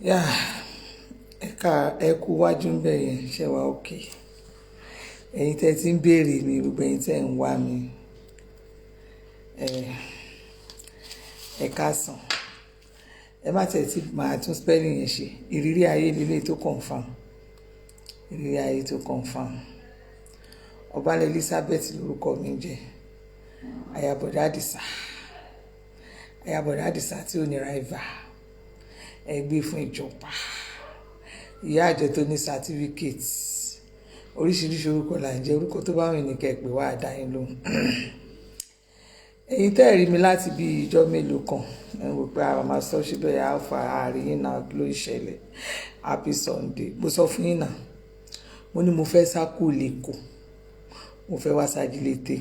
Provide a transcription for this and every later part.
yà ẹ kú wájú ń bẹ̀ yẹn ṣe wá òkè ẹ̀yin tẹ́ ti ń béèrè mi gbogbo ẹ̀yin tẹ́ ń wá mi ẹ káàsán ẹ má tẹ̀ tí màá tún spelling yẹn ṣe ìrírí ayé lílé tó confam ìrírí ayé tó confam Ọbalẹ̀ Elizabeth lórúkọ mi jẹ́ ayabọ̀dá àdìsá tí ò ní ráìvà ẹgbẹ́ fún ìjọba ìyá àjọ tó ní certificate oríṣiríṣi orúkọ là ń jẹ́ orúkọ tó bá wọn ní kẹ́pẹ́ wá àdáyín lóhùn ẹ̀yin tẹ́ rí mi láti bí ìjọ́ mélòó kan ẹ̀ ń wò pé àwọn máa sọ síbẹ̀ alfa àárín yín náà ló ìṣẹ̀lẹ̀ happy Sunday mo sọ fún yín náà mo ní mo fẹ́ sá kúrò lẹ́kọ̀ọ́ mo fẹ́ wá Sájílété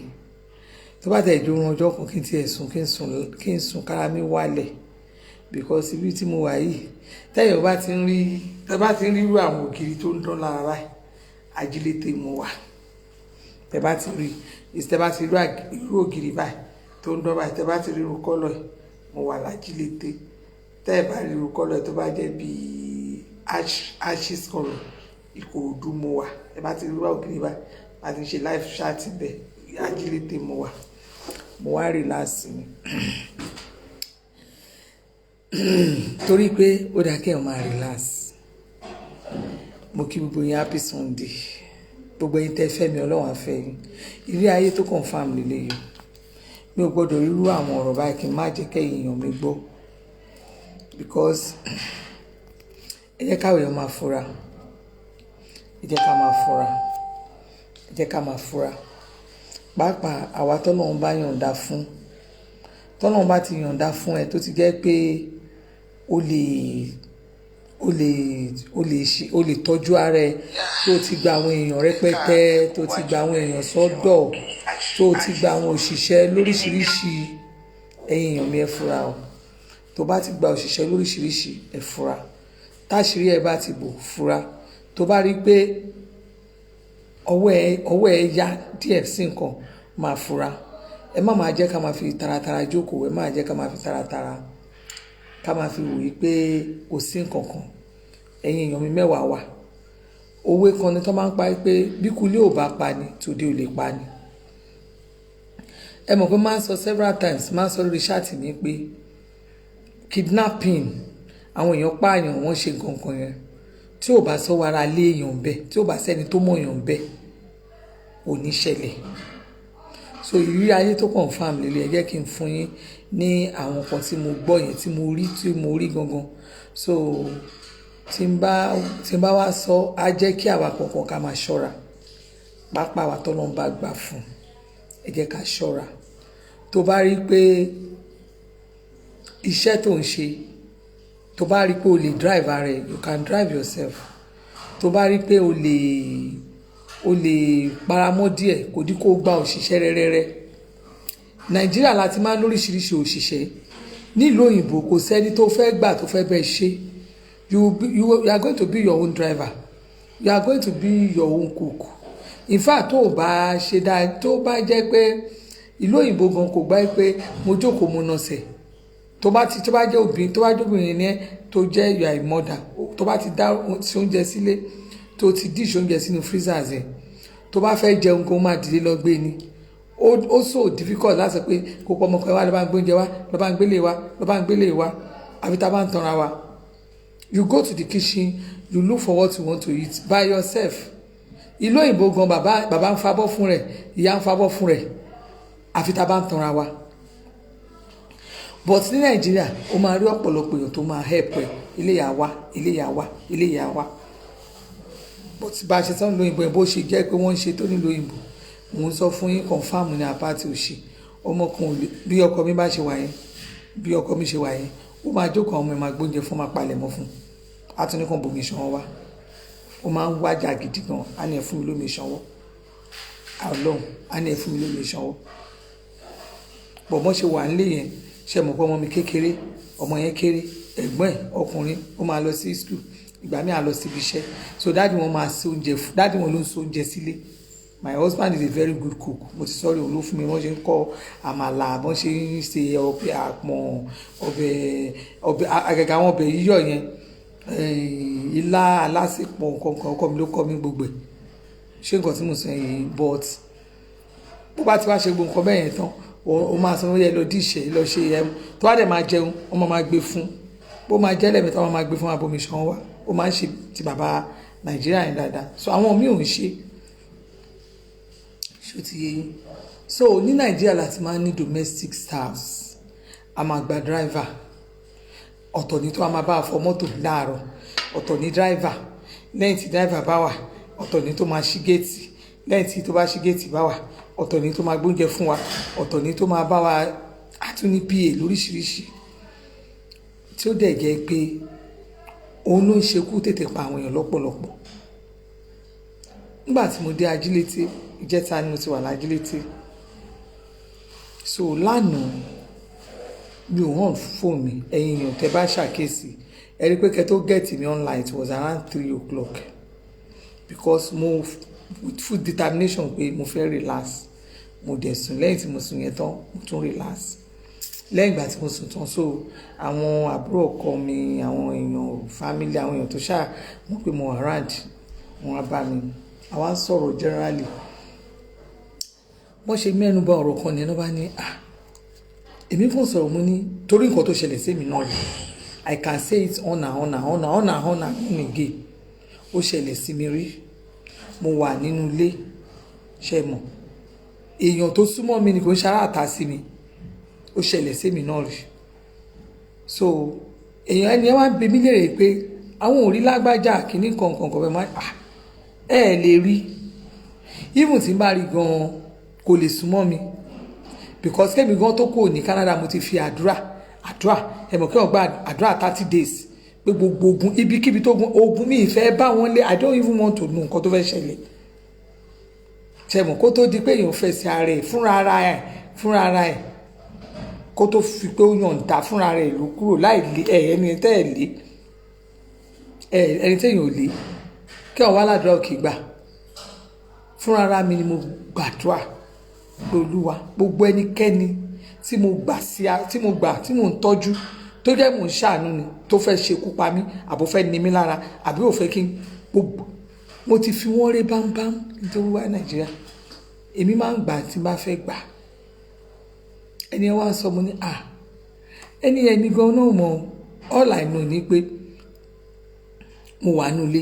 tó bá tẹ̀ ìdúró ọjọ́ kan kí n tiẹ̀ sùn kí n sùn kára mi wálẹ̀ because ibi tí mo wà yìí tẹ́yọ̀ bá ti ń rí irú àwọn ògiri tó ń dán lára báyìí Ajílété mo wà tẹ́ bá ti rí irú ògiri báyìí tó ń dán báyìí tẹ́ bá ti rí irú kọ́lọ̀ yìí mo wà l'Ajílété tẹ́ ẹ̀ bá rí irú kọ́lọ̀ yìí tó bá jẹ́ bíi ashes kọ́lọ̀ Ìkòròdú mo wà tẹ́ bá ti rí irú ògiri báyìí láti ṣe live chat bẹ́ẹ̀ Ajílété mo wà mo wá relax ni torí pé ó dá kí ẹ máa relax mo kí gbogbo yín happy Sunday gbogbo yín tẹ́ fẹ́ mi Ọlọ́run á fẹ́ yín ìrírí ayé tó confam lílé yìí mi ò gbọ́dọ̀ rírú àwọn ọ̀rọ̀ báyìí kí n má jẹ́ kẹ́yìn èèyàn mi gbọ́ because ẹ jẹ́ káwé máa fura ẹ jẹ́ ká máa fura ẹ jẹ́ ká máa fura pàápàá àwa tọ́lọ́run bá yọ̀ǹda fún tọ́lọ́run bá ti yọ̀ǹda fún ẹ tó ti jẹ́ pé o lè tọ́jú ara ẹ tó ti gba àwọn èèyàn rẹpẹtẹ tó ti gba àwọn èèyàn sọ́dọ̀ tó ti gba àwọn òṣìṣẹ́ lóríṣiríṣi ẹ̀yin èèyàn mi ẹ fura o tó bá ti gba òṣìṣẹ́ lóríṣiríṣi ẹ fura táṣìírí ẹ bá ti bò fura tó bá rí pé ọwọ́ ẹ yá díẹ̀ sí nǹkan máa fura ẹ má máa jẹ́ ká máa fi taratara jókòó ẹ má jẹ́ ká máa fi taratara ká máa fi wòye pé kò sí nǹkan kan ẹ̀yin èèyàn mi mẹ́wàá wà òwe kan ni tó máa ń pa pé bí kulé ò bá pa ni tòde ò lè pa ni ẹ mọ̀ pé máa ń sọ several times máa ń sọ lórí ṣáàtì mi pé kidnapping àwọn èèyàn pààyàn wọ́n ṣe nǹkan kan yẹn tí ò bá sọ wàrà lé èèyàn bẹ́ẹ̀ tí ò bá sẹ́ni tó mọ̀ èèyàn bẹ́ẹ̀ ò ní ṣẹlẹ̀ so ìrírí ayé tó confam lélẹ̀ ẹ jẹ́ kí n fún yín ní àwọn kan tí mo gbọ́ yẹn tí mo rí gangan so tí n bá wá sọ á jẹ́ kí àwa kankan ká máa ṣọ́ra pápá wa tọ́lọ́ bá gbà fún ẹ jẹ́ ká ṣọ́ra tó bá rí pé iṣẹ́ tó ń ṣe tó bá rí pé o lè drive ara ẹ you can drive yourself tó bá rí pé o lè paramọ́ díẹ̀ kò dí kó gba òṣìṣẹ́ rẹ́rẹ́rẹ́ Nàìjíríà láti máa ń lóríṣiríṣi òṣìṣẹ́ nílùú òyìnbó kò sẹ́ni tó fẹ́ gbà tó fẹ́ bẹ́ẹ̀ ṣe you are going to be your own driver you are going to be your own cook in fact tó bá ṣe dáa tó bá jẹ́ pé ìlú òyìnbó gan kò gbà pé mo jókòó mo nọsẹ̀ tó bá jẹ́ obìnrin ni ẹ tó jẹ́ you are a mother tó bá ti dá oúnjẹ sílé tó ti dish oúnjẹ sínú freezers ẹ tó bá fẹ́ jẹun kó máa dìde lọ gbé ni ó so difficult láti pé kó pọ̀ ọmọkùnrin wa ló bá ń gbé oúnjẹ wa ló bá ń gbélé wa àbí tá a bá ń tanra wa you go to the kitchen you look for what you want to eat by yourself ìlú òyìnbó gan bàbá ń fabọ́ fún rẹ̀ ìyá ń fabọ́ fún rẹ̀ àfi tá a bá ń tanra wa but ní Nàìjíríà ó máa rí ọ̀pọ̀lọpọ̀ èèyàn tó máa help ẹ̀ iléyà wa but bá a ṣe tán lóyìnbó ẹ̀ bó ṣe jẹ́ pé wọ́n ń ṣe tó nílò òyìnbó mò ń sọ fún yín confam ní apáti òṣì ọmọkùnrin bí ọkọ mi ṣe wà yẹn ó máa jókòó àwọn ọmọ ẹ̀ máa gbóúnjẹ fún máa palẹ̀ mọ́ fún àtúnikàn bomi ìṣanwọ́ wá ó máa ń wájà gidi gan á ní ẹ̀ fún mi lómi ìṣanwọ́ Ọlọ́run á ní ẹ̀ fún mi lómi ìṣanwọ́ bọ̀bọ́n ṣe wà nílé yẹn ṣe mọ̀ pé ọmọ mi kékeré ọmọ yẹn kéré ẹ̀gbọ́n ẹ̀ ọkùnrin ó máa lọ sí school ìgbà mi à lọ síbi iṣẹ́ so dáàdi wọn máa ṣe oúnjẹ dáàdi wọn ló ń ṣe oúnjẹ sílé my husband is a very good cook mo ti sọ́ọ́rì òun ló fún mi wọ́n ṣe ń kọ́ àmàlà wọ́n ṣe ń ṣe ọbẹ̀ àpọ̀n ọbẹ̀ àgàgà àwọn ọbẹ̀ yíyọ̀ yẹn ilá alásèpọ̀ nǹkan ọkọ mi ló kọ́ mi gbogbo ẹ̀ ṣé nǹkan tí mo sọ yìí but bó bá ti wá ṣe gbogbo nǹkan bẹ́ẹ̀ yẹn tán o máa sọ yẹ lọ díṣẹ́ lọ ṣe ẹ̀ tó wá dẹ̀ máa jẹun wọ́n máa gbé fún bó máa jẹ́ lẹ́mẹ̀ta wọ́n máa gbé fún abomi ṣan wá ó máa ń ṣe ti bàbá Nàìjíríà yẹn dáadáa so àwọn míì ò ń ṣe ṣó ti yé yín so ní Nàìjíríà láti máa ní domestic staffs a máa gba driver ọ̀tọ̀ ní tó a máa bá fọ mọ́tò láàárọ̀ ọ̀tọ̀ ní driver lẹ́yìn tí driver bá wà ọ̀tọ̀ ní tó máa ṣí géètì lẹ́yìn tí tó bá ṣí géètì bá wà ọ̀tọ̀ ní tó máa gbóúnjẹ fún wa ọ̀tọ̀ ní tó máa bá wa àtúní PA lóríṣiríṣi tí ó dẹ̀ jẹ́ pé òun ló ń ṣekú tètè pa àwọn èèyàn lọ́pọ̀lọpọ̀ nígbà tí mo dé Ajílété ìjẹta ni mo ti wà lájílété so lánàá mi ò hàn fóònù mi ẹ̀yin èèyàn tẹ́ bá ṣàkíyèsí ẹ rí pé kẹ́ tó get me online it was around 3 o'clock because mo with full determination pé mo fẹ́ relax mo dẹ̀ sùn lẹ́yìn tí mo sùn yẹn tán mo tún relax lẹ́yìn ìgbà tí mo sùn tán so àwọn àbúrò ọkọ mi àwọn èèyàn family àwọn èèyàn tó ṣáà mọ̀ pé mo around wọn á bá mi àwa ń sọ̀rọ̀ generally bọ́n ṣe mẹ́nu bà ọ̀rọ̀ kan ní ẹ̀ náà bá ní èmi kàn sọ̀rọ̀ mo ní torí nǹkan tó ṣẹlẹ̀ sí mi náà rí I can say it on and again ó ṣẹlẹ̀ sí mi rí mo wà nínú ilé ṣe mọ̀ èèyàn tó súnmọ́ mi ni kò ń ṣe aráàta sí mi ó ṣẹlẹ̀ sí mi náà rí so èèyàn ẹni ẹ wá ń bi mí léèrè pé àwọn ò rí lágbájá kìíní kankan bẹ́ẹ̀ máa ẹ lè rí even tí n bá rí gan-an kò lè súnmọ́ mi because kẹ́mi gan tó kò ní Canada mo ti fi àdúrà ẹ̀mọ̀ kí wọ́n gba àdúrà 30 days pé gbogbo ogun ibikíbi tó ogun mi ìfẹ́ bá wọn lé I don't even want to know nǹkan tó fẹ́ ṣẹlẹ̀ ṣẹ̀mọ̀ kó tó di pé èèyàn fẹsẹ̀ ara ẹ̀ fúnra ara ẹ̀ kó tó fi pé ó yọ̀ǹda fúnra rẹ̀ ló kúrò láì lé ẹni tẹ́ ẹ̀ lé ẹni tẹ́yìn ò lé kí wọ́n wá ládùúrà òkè gbà fúnra ara mi ni mo gbàdúrà pé Olúwa gbogbo ẹnikẹ́ni tí mo ń tọ́jú tó jẹ́ mò ń ṣàánú ni tó fẹ́ ṣekú pa mí àbò fẹ́ ni mí lára àbí ò fẹ́ kí n gbogbo mo ti fi wọ́n rí bámbám nítorí wá Nàìjíríà èmi máa ń gbà tí n bá fẹ́ gbà ẹni ẹ wá sọ mo ní ẹni ẹni gan náà mọ all I know ni pé mo wà nílé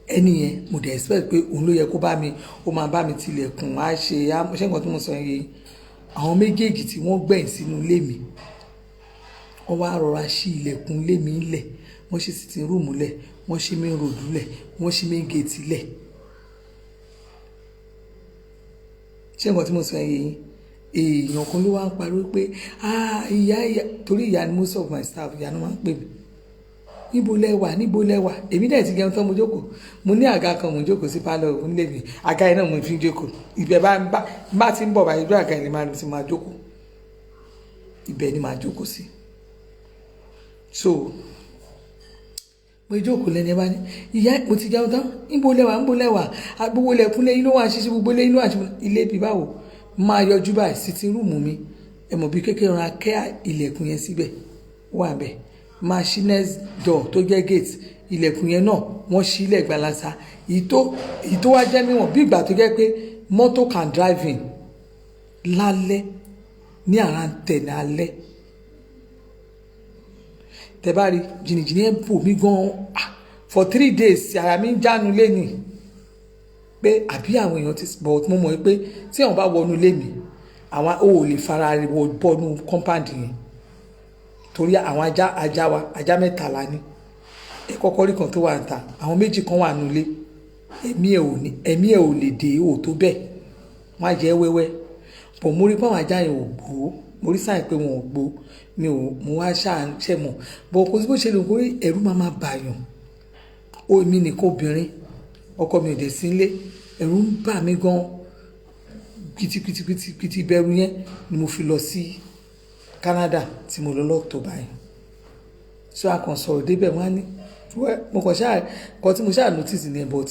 ẹni yẹn mo dẹ̀ expect pé òun ló yẹ kó bá mi ó máa bá mi tilẹ̀kùn á ṣe nǹkan tí mo sọ yẹn àwọn méjèèjì tí wọ́n gbẹ̀yìn sínú ilé mi wọ́n wá rọra ṣí ilẹ̀kùn ilé mi lẹ̀ wọ́n ṣí sitting room lẹ̀ wọ́n ṣí main road lẹ̀ wọ́n ṣí main gate lẹ̀ ṣé nǹkan tí mo sọ yẹn èèyàn kan ló wá ń pariwo pé ìyá torí ìyá ni most of my staff ìyá ni wọ́n máa ń pè mí níbo lẹ́wà èmi dẹ̀ ti jẹun tán mo jókòó mo ní àga kan mo jókòó sí pálọ̀ onílé mi àga yẹn náà mo fi ń jókòó ibẹ̀ bá ti ń bọ̀ báyìí bí àga yẹn ti máa jókòó ibẹ̀ ni máa jókòó sí so mo jókòó lẹ́ni ẹ bá ní ìyá mo ti jẹun tán níbo lẹ́wà gbogbo lẹ́kúnlé inú wa ṣíṣe gbogbo lé inú àti ilé bí báwo máa yọjú báyìí sitting room mi ẹ mọ̀ bí kékeré ra kẹ́ ilẹ̀kùn yẹn síbẹ̀ wà bẹ́ẹ̀ máa ṣí next door tó jẹ́ gate ilẹ̀kùn yẹn náà wọ́n ṣí ilẹ̀ gbalasa èyí tó wá jẹ́ míwọ̀n bí ìgbà tó jẹ́ pé mọ́tò can drive in lálẹ́ ní around 10 alẹ́ tẹ́bárí jìnnìjìnnì ẹ̀ bò mí gan for 3 days ara mi ń jánu lẹ́nìí pé àbí àwọn èèyàn ti bọ̀ mo mọ̀ pé tí àwọn bá wọnú lé mi àwọn ò lè fara bọ́nú compound yẹn torí àwọn ajá mẹ́tàlá ní ẹ kọ́kọ́ rí kan tó wà ń ta àwọn méjì kan wà nílé ẹ̀mí ẹ̀ ò lè dé ò tó bẹ́ẹ̀ wọ́n á jẹ́ wẹ́wẹ́ bọ̀ mo rí pàwọn ajá yẹn ò gbó mo rí sáà pé wọn ò gbó mo wá ṣe mọ̀ bọ̀ kò sí bó ṣe lè kó ẹ̀rú máa bàyàn èmi nìkan obìnrin ọkọ mi ò dé sí ilé ẹ̀rù ń bà mí gan kìtìkìtì bẹ̀rù yẹn ni mo fi lọ sí Canada tí mo lọ lọ́tọ̀ báyìí so a kàn sọ̀rọ̀ débẹ̀ wọ́n á ní mo kàn ṣáà kọ́ tí mo ṣáà notice ní but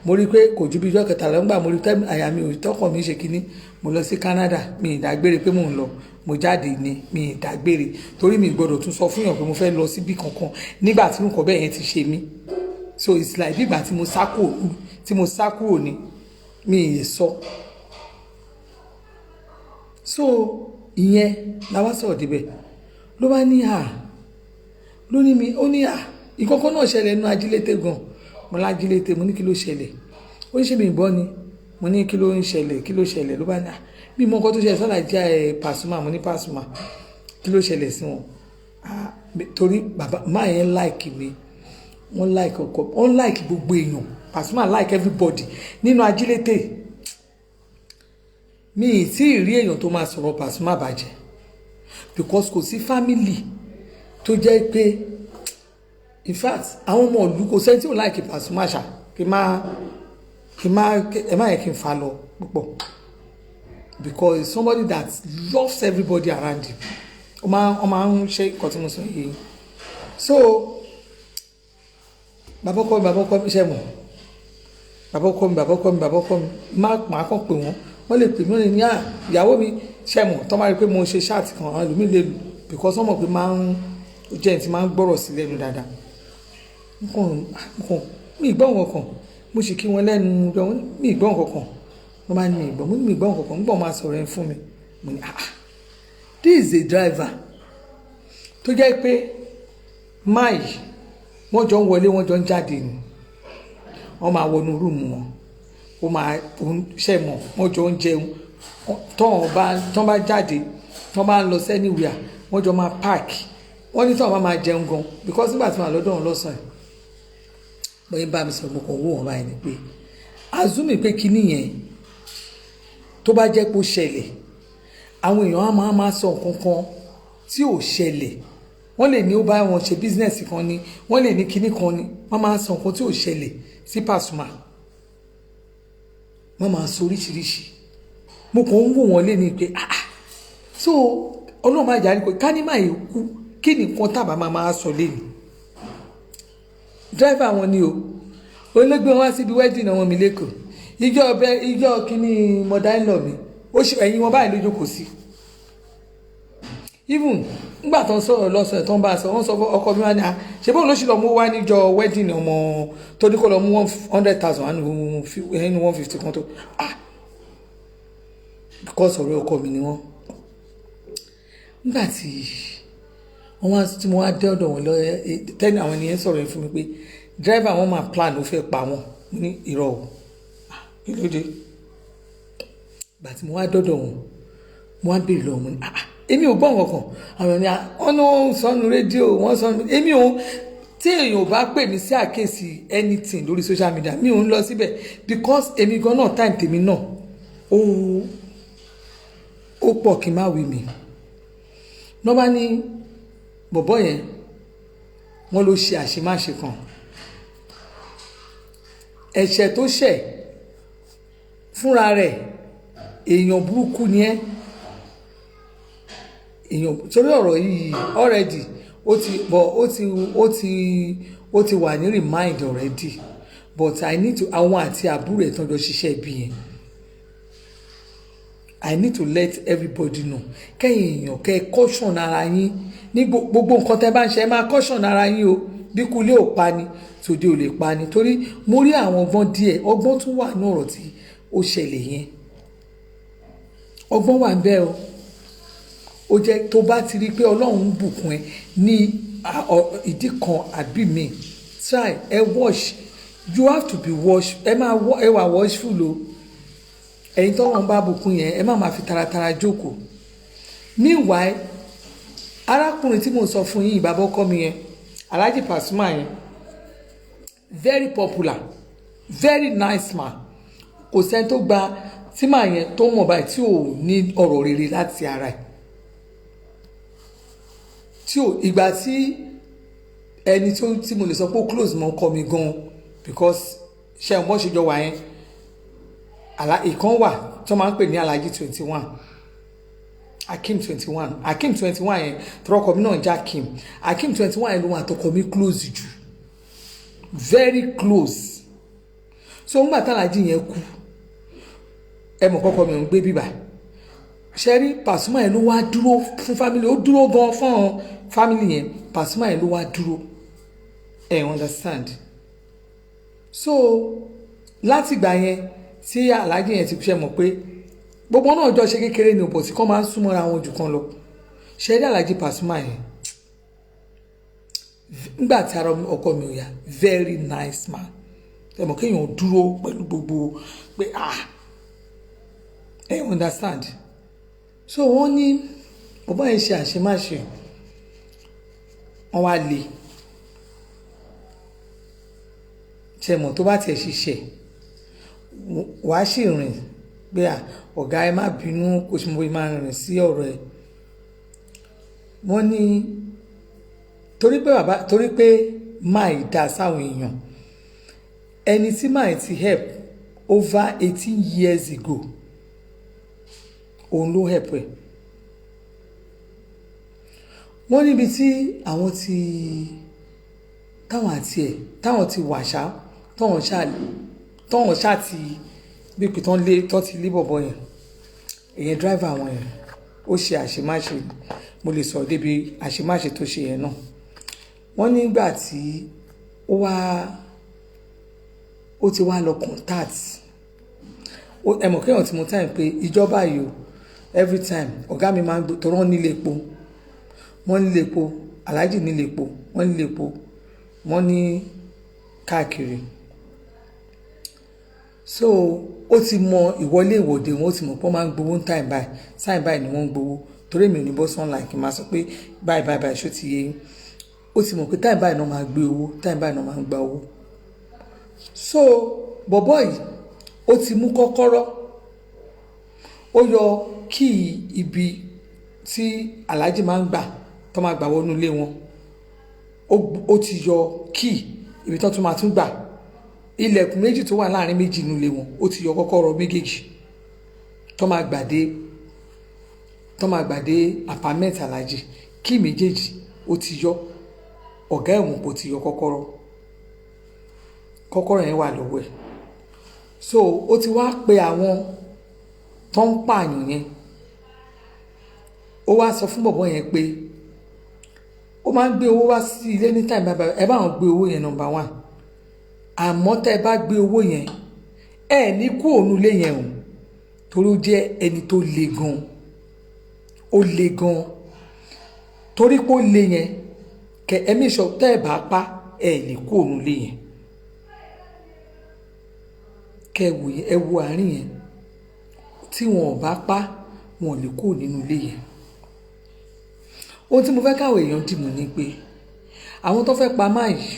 mo rí pé kò ju bí ijọ́ kẹtàlá ńgbà mo rí àyà mi ò tọkàn mi ṣe kínní mo lọ sí Canada mi ìdágbére pé mò ń lọ mo jáde ni mi ìdágbére torí mi gbọ́dọ̀ tún sọ fún yàn pé mo fẹ́ lọ síbi kankan nígbà tí nǹkan bẹ́ẹ̀ yẹn ti ṣe mí so it's like bí ìgbà tí mo sá kúrò ni mi ì sọ so ìyẹn la wá sọ̀rọ̀ débẹ̀ ló bá ní ló ní mi ó ní ìkọ̀kọ̀ náà ṣẹlẹ̀ nínú Ajílété gan mo lájílété mo ní kí ló ṣẹlẹ̀ ó ní ṣe mi gbọ́ ni mo ní kí ló ṣẹlẹ̀ ló bá ní bí mo nǹkan tó ṣẹlẹ̀ sọ́la jẹ́ Pasuma mo ní Pasuma kí ló ṣẹlẹ̀ sí wọn torí bàbá máa yẹn like mi wọ́n like ọkọ wọ́n like gbogbo èèyàn Pasuma like everybody nínú Ajílété mi ì tí ì rí èèyàn tó máa sọ̀rọ̀ Pasuma bàjẹ́ because kò sí family tó jẹ́ pé in fact àwọn ọmọ ìlú kò sẹ́ni tí ò like Pasuma ṣá ẹ má yẹ kí n fa lọ púpọ̀ because it's somebody that loves everybody around him ó máa ń ṣe nǹkan tí mo sọ yìí so bàbá ọkọ mi ṣe mọ̀ bàbá ọkọ mi máa kàn pè wọ́n lè pè mí wọ́n lè ní ìyàwó mi ṣe mọ̀ tó máa rí pé mo ṣe ṣáàtì kan àwọn ẹlòmíì lè lù because wọ́n mọ̀ pé jẹ́ ẹni tí máa ń gbọ́rọ̀ sí lẹ́nu dáadáa mi ìgbọ́n kankan mo sì kí wọn lẹ́nu mi ìgbọ́n kankan wọ́n máa ní mi ìgbọ́n kankan ń gbọ́n máa sọ̀rọ̀ ẹ̀ fún mi mo ní this is a driver tó jẹ́ pé máì wọ́n jọ ń wọlé wọ́n jọ ń jáde ni wọ́n máa wọnú rúùmù wọn ó máa ṣe mọ̀ wọ́n jọ ń jẹun tọ́n bá jáde tọ́n bá ń lọ sẹ́niwìà wọ́n jọ máa páàkì wọ́n ní tọ́n bá máa jẹun gan because nígbà tí wọ́n lọ́dọ̀ wọn lọ́sàn-án bóyá bá mi sọ̀rọ̀ mo kàn wó wọn báyìí ni pé azumi pé kinní yẹn tó bá jẹ́ pé ó ṣẹlẹ̀ àwọn èèyàn á máa sọ nǹkan kan tí ò ṣẹlẹ̀ wọ́n lè ní ó bá wọn ṣe bísínẹ́sì kan ni wọ́n lè ní kinní kan ni wọ́n máa sọ nǹkan tí ò ṣẹlẹ̀ sí Pasuma wọ́n máa sọ oríṣiríṣi mo kàn ń wò wọ́n lé ní pé so ọlọ́run máa jà ní pé kánímà yìí kú kí nìkan tábà máa sọ lẹ́nu dírẹ́fà wọn ni o olóògbé wọn wá síbi wedding àwọn mi lẹ́kọ̀ọ́ ìjọ kínní mọ̀dá ń lọ mi ó ṣe ẹ̀yìn wọn báyìí lójú kò sí even nígbà tó ń sọ̀rọ̀ lọ́sọ̀rọ̀ tó ń bá a sọ wọ́n sọ ọkọ mi wá ní ṣe bóun ló ṣì lọ mú wá níjọ wedding ọmọ tó ní kó lọ mú 100,000 wá nínú 150 kan tó because ọ̀rẹ́ ọkọ mi ni wọ́n nígbà tí wọ́n wá tí mo wá dé ọ̀dọ̀ wọn lọ tẹ́lẹ̀ àwọn ènìyàn sọ̀rọ̀ yẹn fún mi pé driver wọn máa plan ó fẹ́ pa wọn ní irọ́ o kí ló dé ìgbà tí mo wá dọ́dọ̀ wọn mo wá béèrè lọ́wọ́ mo ní èmi ò gbọ́ nǹkan àwọn ènìyàn wọn náà sọnù rédíò wọn sọnù èmi ò tí èèyàn ò bá pè mí sí àkíyèsí anything lórí social media mi ò ń lọ síbẹ̀ because èmi gan náà time tèmi náà ó pọ̀ kí n má wí mi náà bá ní bọ̀bọ́ yẹn wọ́n ló ṣe àṣemáṣe kan ẹ̀ṣẹ̀ tó ṣẹ̀ fúnra rẹ̀ èèyàn burúkú ni ẹ́ èèyàn torí ọ̀rọ̀ yìí already ó ti wà ní remind already but I need to àwọn àti àbúrò ẹ̀ tán jọ ṣiṣẹ́ ibi yẹn I need to let everybody know kẹ́yìn èèyàn kẹ́ caution ara yín ní gbogbo nǹkan tẹ́ bá ń ṣe ẹ máa caution ara yín o bí kulé ò pa ni tòde ò lè pa ni torí mo rí àwọn ọgbọ́n díẹ̀ ọgbọ́n tún wà ní ọ̀rọ̀ tí ó ṣẹlẹ̀ yẹn ọgbọ́n wà ń bẹ o ó jẹ́ tó bá ti rí pé Ọlọ́run ń bùkún ẹ ní ìdí kan àbí mi try ẹ wash you have to be wash ẹ wà watchful o ẹ̀yin tọ́lọ́run bá bùkún yẹn ẹ má máa fi taratara jókòó meanwhile arákùnrin tí mo sọ fún yín bàbá ọkọ mi yẹn Alhaji Pasuma yẹn very popular very nice man kò sẹ́ni tó gba tí màá yẹn tó mọ̀ báyìí tí ò ní ọ̀rọ̀ rere láti ara ẹ̀ tí ò ìgbà tí ẹni tí mo lè sọ pé ó close mọ́ ọkọ mi gan because ṣe ń bọ́ ṣe jọ wà yẹn ìkan wà tó máa ń pè ní Alhaji 21 Akim 21 yẹn tọrọkọ mi náà jẹ́ Akim 21 yẹn ló wà tọkọ mi close jù very close so ńgbà tí Alhaji yẹn kú ẹ mọ̀ kọ́kọ́ mi ò ń gbé bíbà ṣẹ́rí Pasuma yẹn ló wá dúró fún family, ó dúró gan fún family yẹn. Pasuma yẹn ló wá dúró, understand. So láti ìgbà yẹn tí Alhaji yẹn ti ṣe mọ̀ pé gbogbo náà jọ ṣe kékeré ní òbọ̀ tí kò máa ń súnmọ́ra wọn jù kan lọ. ṣẹ́rí Alhaji Pasuma yẹn nígbà tí ara ọkọ mi ò yá, very nice man. ẹ mọ̀ kéèyàn dúró pẹ̀lú gbogbo pé understand. So wọ́n ní bàbá yẹn ṣe àṣemáṣe, wọ́n wá lé ṣe mọ̀ tó bá tiẹ̀ ṣiṣẹ́ wàá sì rìn pé ọ̀gá ẹ má bínú kò sí mo máa rìn sí ọ̀rọ̀ ẹ̀. wọ́n ní torí pé máì dá sáwọn èèyàn, ẹni tí máì ti help over 18 years ago òun ló help ẹ̀. wọ́n níbi tí àwọn ti táwọn àti ẹ̀ táwọn ti wà ṣá tọ́wọ̀n ṣá ti bí pé tán ti lé bọ̀bọ̀ yẹn, èyàn driver wọn yẹn ó ṣe àṣemáṣe, mo lè sọ débi àṣemáṣe tó ṣe yẹn náà. wọ́n nígbà tí ó ti wá lọ contact, ẹ mọ̀ kéèyàn tí mo time pé ìjọba yìí o every time ọ̀gá mi máa ń gbé tó rán nílé epo, wọ́n nílé epo, Alhaji nílé epo, wọ́n nílé epo, wọ́n ní káàkiri. So ó ti mọ ìwọlé ìwọ̀de wọn, ó ti mọ̀ pé wọ́n máa ń gbowó ní time báyìí ni wọ́n ń gbowó, torí èmi ò ní bọ́ sunline kí n máa sọ pé báyìí ṣó ti yé yín. ó ti mọ̀ pé time báyìí náà máa gbé owó, time báyìí náà máa ń gba owó. So bọ̀bọ́ yìí ó ti mú kọ́kọ́rọ́, ó yọ kíì ibi tí Alhaji máa ń gbà tó máa gbà wọnú ilé wọn, ó ti yọ kíì ibi tó tún máa tún gbà, ilẹ̀kùn méjì tó wà láàrin méjì nínú ilé wọn ó ti yọ kọ́kọ́rọ́ méjèèjì tó máa gbàdé apartment Alhaji, kíì méjèèjì ó ti yọ. ọ̀gá ẹ̀wọ̀n kò ti yọ kọ́kọ́rọ́ yẹn wà lọ́wọ́ ẹ̀. So ó ti wá pe àwọn tó ń pààyàn yẹn, ó wá sọ fún bọ̀bọ́ yẹn pé ó máa ń gbé owó wá sí ilé ní time bàbá ẹ bá wọn gbé owó yẹn number 1, àmọ́ tẹ́ ẹ bá gbé owó yẹn ẹ ní kú òun ilé yẹn o, torí ó jẹ́ ẹni tó le gan, ó le gan, torí pé ó le yẹn kẹ ẹmí sọ tẹ́ ẹ bá pa ẹ lè kú òun ilé yẹn. kẹ ẹ wo àárín yẹn, tí wọn ò bá pa wọn ò lè kú nínú ilé yẹn. ohun tí mo fẹ́ káwọn èèyàn dìmú ni pé àwọn tó fẹ́ pa máa yìí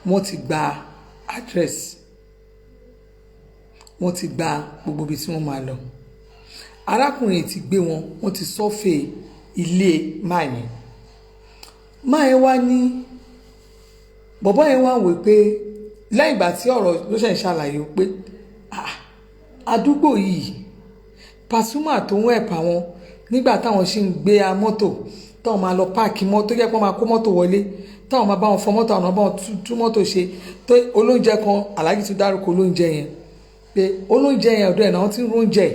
wọ́n ti gba address, wọ́n ti gba gbogbo ibi tí wọ́n máa lọ. arákùnrin ti gbé wọn, wọ́n ti sọ́fẹ̀ ilé máa yẹn. máa yẹn wá ní bọ̀bọ́ yẹn wá wò pé lẹ́yìn ìgbà tí ọ̀rọ̀ ló ṣe ń ṣàlàyé pé àdúgbò yìí Pasuma tó ń ẹ̀pà wọn nígbà táwọn ṣì ń gbé mọ́tò táwọn máa lọ páàkì mọ́tò jẹ́ pé wọ́n máa kó mọ́tò wọlé, táwọn máa bá wọn fọ mọ́tò, àwọn bá wọn tú mọ́tò ṣe, tó olóúnjẹ kan Alhaji tún dárúkọ olóúnjẹ yẹn pé olóúnjẹ yẹn ọ̀dọ̀ ẹ̀ náà ti ń róúnjẹ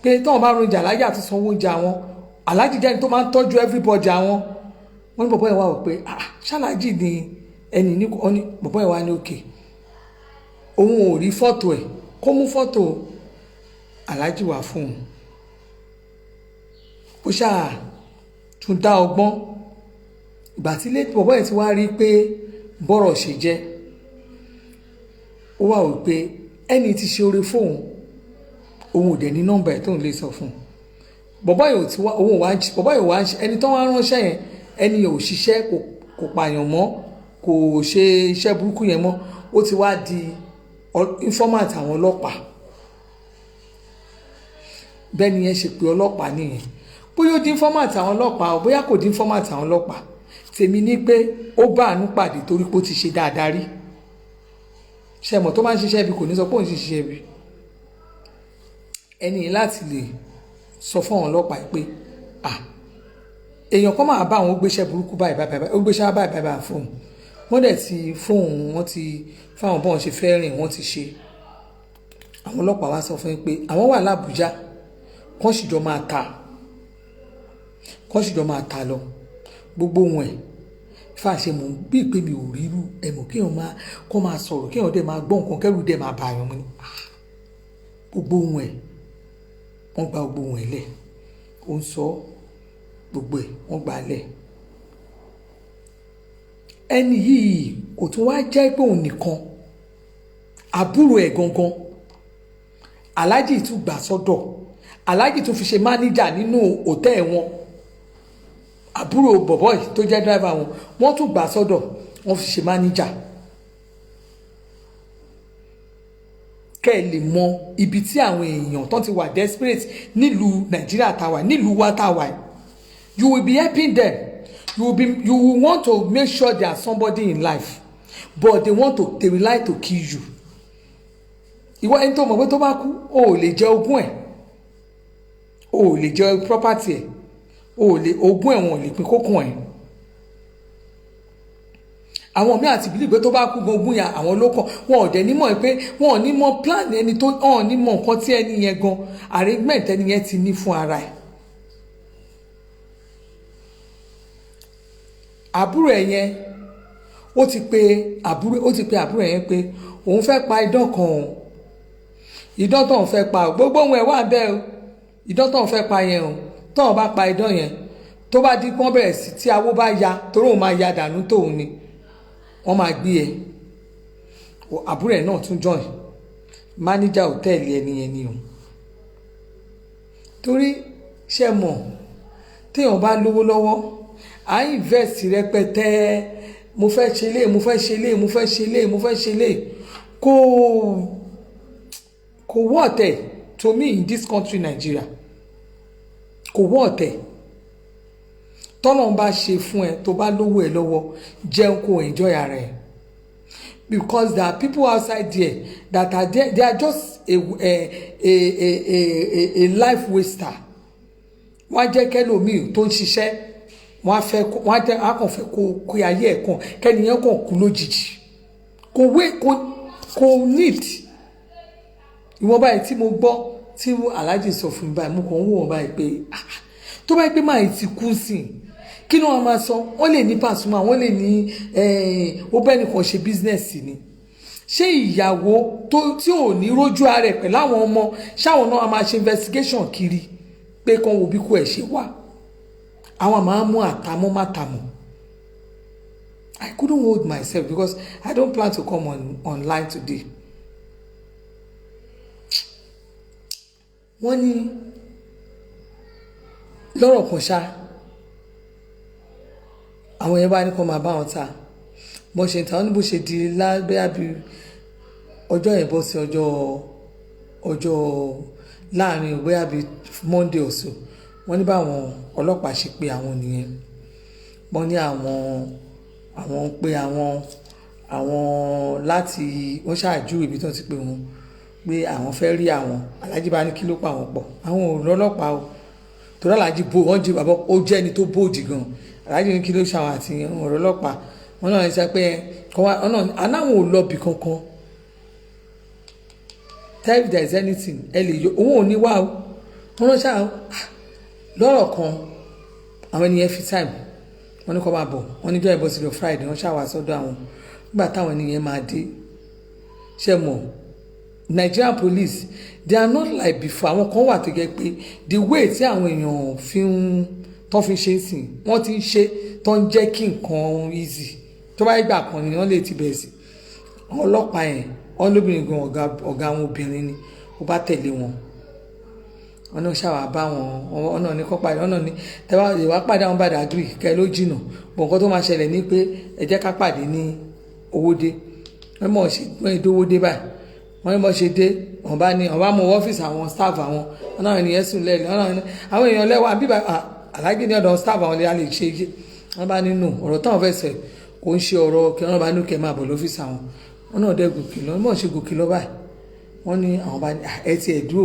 pé táwọn bá róúnjẹ Alhaji àti sanwó oúnjẹ àwọn, Alhaji jẹ́ ẹni tó máa ń tọ́jú everybody àwọn. wọ́n ní bọ̀bọ́ yẹn wá wò pé ṣáláàjì ni ẹni ní bọ̀bọ́ yẹn wá ní òkè òun ò rí fọ́tò ẹ̀, kó mú fọ́tò Alhaji wá fún un. ó ṣáà tún dá ọgbọ́n, ìgbà tí lé bọ̀bọ́ yẹn ti wá rí pé bọ́rọ̀ ṣe jẹ́, ó wà wò pé ẹni tí ṣe oore fóun, òun ò dẹ̀ ní nọ́mbà ẹ̀ tóun lè sọ fún un. bọ̀bọ́ yẹn wá ẹni tó wá ránṣẹ́ yẹn, ẹni ò ṣiṣẹ́ kò pààyàn mọ́, kò ṣe iṣẹ́ burúkú yẹn mọ́, ó ti wá di informant àwọn ọlọ́pàá. bẹ́ẹ̀ ni yẹn ṣe pé ọlọ́pàá nìyẹn, bóyá ó di informant àwọn ọlọ́pàá o bóyá kò di informant àwọn ọlọ́pàá, tèmi ní pé ó bá àánú pàdé torí pé ó ti ṣe dáadáa rí. ṣẹmọ̀ tó máa ń ṣiṣẹ́ ibi kò ní sọ pé òun ti ṣiṣẹ́ ibi. ẹni láti lè sọ fún àwọn ọlọ́pàá pé èèyàn kan máa bá àwọn gbéṣẹ́ burúkú báyìí ó gbéṣẹ́ báyìí fóun, wọ́n dẹ̀ ti fóun, wọ́n ti fáwọn bọ́n ṣe fẹ́ rìn, wọ́n ti ṣe. àwọn ọlọ́pàá wá sọ fún yín pé àwọn wà l'Àbújá kán sì jọ máa ta lọ gbogbo wọn ẹ̀ fàṣẹ mọ̀ bí pé mi ò rírú ẹ̀mọ̀ kéèyàn máa sọ̀rọ̀ kéèyàn dẹ̀ máa gbọ́ nǹkan kẹ́rù dẹ̀ máa bàyàn mu ni gbogbo wọn ẹ̀ wọ́n gba gbogbo wọn ẹ̀ lẹ̀ ó ń sọ gbogbo ẹ̀ wọ́n gbà á lẹ̀ ẹni yìí kò tún wá jẹ́ pé òun nìkan àbúrò ẹ̀ gangan aláàjì tún gbà sọ́dọ̀ aláàjì tún fi ṣe máníjà nínú hòtẹ́ẹ̀ wọn àbúrò bọ̀bọ́ yìí tó jẹ́ dráìvà wọn wọ́n tún gbà sọ́dọ̀ wọ́n fi ṣe máníjà kẹ́ ẹ lè mọ ibi tí àwọn èèyàn tó ti wà desperate nílùú nàìjíríà táwa nílùú wa táwa you will be helping them you will want to make sure they are somebody in life but they will like to kill you ìwọ ẹni tó mọ̀ pé tó bá kú o ò lè jẹ ogún ẹ̀ o ò lè jẹ property ẹ̀ o ò lè ogún ẹ̀ wọn ò lè pín kókùn ẹ̀ àwọn míì àti bílíì pé tó bá kú ogún yà àwọn ló kàn wọn ò dẹ̀ nímọ̀ pé wọn ò ní mọ̀ plan ẹni tó hàn nímọ̀ nǹkan tí ẹni yẹn gan arrangement ẹni yẹn ti ní fún ara ẹ̀ àbúrò ẹ̀ yẹn ó ti pe àbúrò ẹ̀ yẹn pé òun fẹ́ pa idán kan òun idán tó ń fẹ́ pa o gbogbo ohun ẹ̀ wà bẹ́ẹ̀ o idán tó ń fẹ́ pa yẹn o tó ń bá pa idán yẹn tó bá di pọ́n bẹ̀rẹ̀ sí tí awó bá ya torí òun máa ya dànù tóun ni wọ́n máa gbé ẹ àbúrò ẹ̀ náà tún join máníjà hòtẹ́ẹ̀lì ẹni yẹn ni o torí ṣe mọ̀ téèyàn bá lówó lọ́wọ́ à ń invest rẹpẹtẹ mo fẹ́ ṣe lé mo fẹ́ ṣe lé mo fẹ́ ṣe lé mo fẹ́ ṣe lé kò wọ́ọ̀tẹ̀ to me in this country Nigeria kò wọ́ọ̀tẹ̀ tọ́lọ́n bá ṣe fún ẹ tó bá lówó ẹ lọ́wọ́ jẹun kó enjoy ara ẹ because there are people outside there that are there they are just a life waster wọ́n á jẹ́ kẹ́lòmíì tó ń ṣiṣẹ́ wọ́n á kàn fẹ́ kó ayé ẹ̀ kàn kẹ́niyẹn kàn kú lójijì kò neat ìwọ̀n báyìí tí mo gbọ́ tí aláàjì sọ fún mi báyìí mo kàn ń wò wọ́n báyìí pé tó bá gbé máa ti kú sí i kí ni wọ́n máa sọ wọ́n lè ní Pasuma wọ́n lè ní ó bẹ́ẹ̀ nìkan ṣe bísínẹ́sì ni ṣé ìyàwó tí ò ní rójú ara ẹ̀ pẹ̀lú àwọn ọmọ ṣáwọn náà máa ṣe investigation kiri pé kàn wo bí kú ẹ̀ ṣe wà àwọn máa mú àtàmọ́ mátàmọ́ I couldn't hold myself because I don't plan to come online today. wọ́n ní lọ́rọ̀ kan ṣá àwọn yẹn bá ní kó máa bá wọn ta bó ṣe ń ta wọn ní bó ṣe di lábẹ́ àbí ọjọ́ yẹn bọ́ sí ọjọ́ láàrin òwe àbí Monday or so wọ́n ní báwọn ọlọ́pàá ṣe pé àwọn nìyẹn wọ́n ní àwọn pé àwọn láti wọ́n ṣáàjú ibi tó ti pè wọ́n pé àwọn fẹ́ rí àwọn aláàjì bá ní kí ló pa àwọn pọ̀ àwọn ò rọ́lọ́pàá o torí aláàjì wọ́n jí bàbá ó jẹ́ ẹni tó bòdì gan aláàjì ní kí ló ṣàwọn àti ọ̀rọ̀ ọlọ́pàá wọn náà ń sọ pé anáwọn ò lọ bì kankan tell if there is anything ẹ lè yọ òun ò ní wá o wọn náà ṣáà lọ́rọ̀ kan àwọn ènìyàn fi time wọn ní kó máa bọ̀ wọn níjọ́ ìbọn sílẹ̀ Friday wọn ṣáà wá sọ́dọ̀ àwọn nígbà táwọn ènìyàn máa dé ṣe mọ̀ Nigerian police they are not like before àwọn kan wà tó jẹ́ pé the way tí àwọn èèyàn tó fi ṣe sìn wọ́n ti ń ṣe tó ń jẹ́ kí nǹkan easy tó bá gbà kan ni wọ́n lè ti bẹ̀rẹ̀ sí àwọn ọlọ́pàá yẹn wọ́n lóbìnrin gan ọ̀gá àwọn obìnrin ni ó bá tẹ̀lé wọn wọn náà ṣàwà bá wọn ọ̀nà ní kọ́ padà ọ̀nà ní tẹ́wá ìwà padà wọn bàdà agree kẹ́ ló jìnà bọ̀ nǹkan tó máa ṣẹlẹ̀ ní pé ẹ jẹ́ ká pàdé ní Owódé wọ́n mọ̀ ṣe wọ́n èdè Owódé báyìí wọ́n ní bọ́ ṣe dé wọ́n bá mú ọ́fíìsì àwọn staff àwọn ọ̀nà ènìyàn sùn lẹ́ẹ̀lẹ́ àwọn èèyàn lẹ́wà bíbá alágbé ní ọ̀dọ̀ staff àwọn lè ṣe é wọ́n bá nínú ọ̀rọ̀ táwọn fẹ́ sẹ̀ kò ń ṣe ọ̀rọ̀ kí wọ́n bá ní kẹ́ máa bọ̀ lọ́fíìsì àwọn wọn náà dẹ́ gòkè lọ mọ̀ ṣe gòkè lọ báyìí wọ́n ní àwọn bá ẹ ti ẹ̀ dúró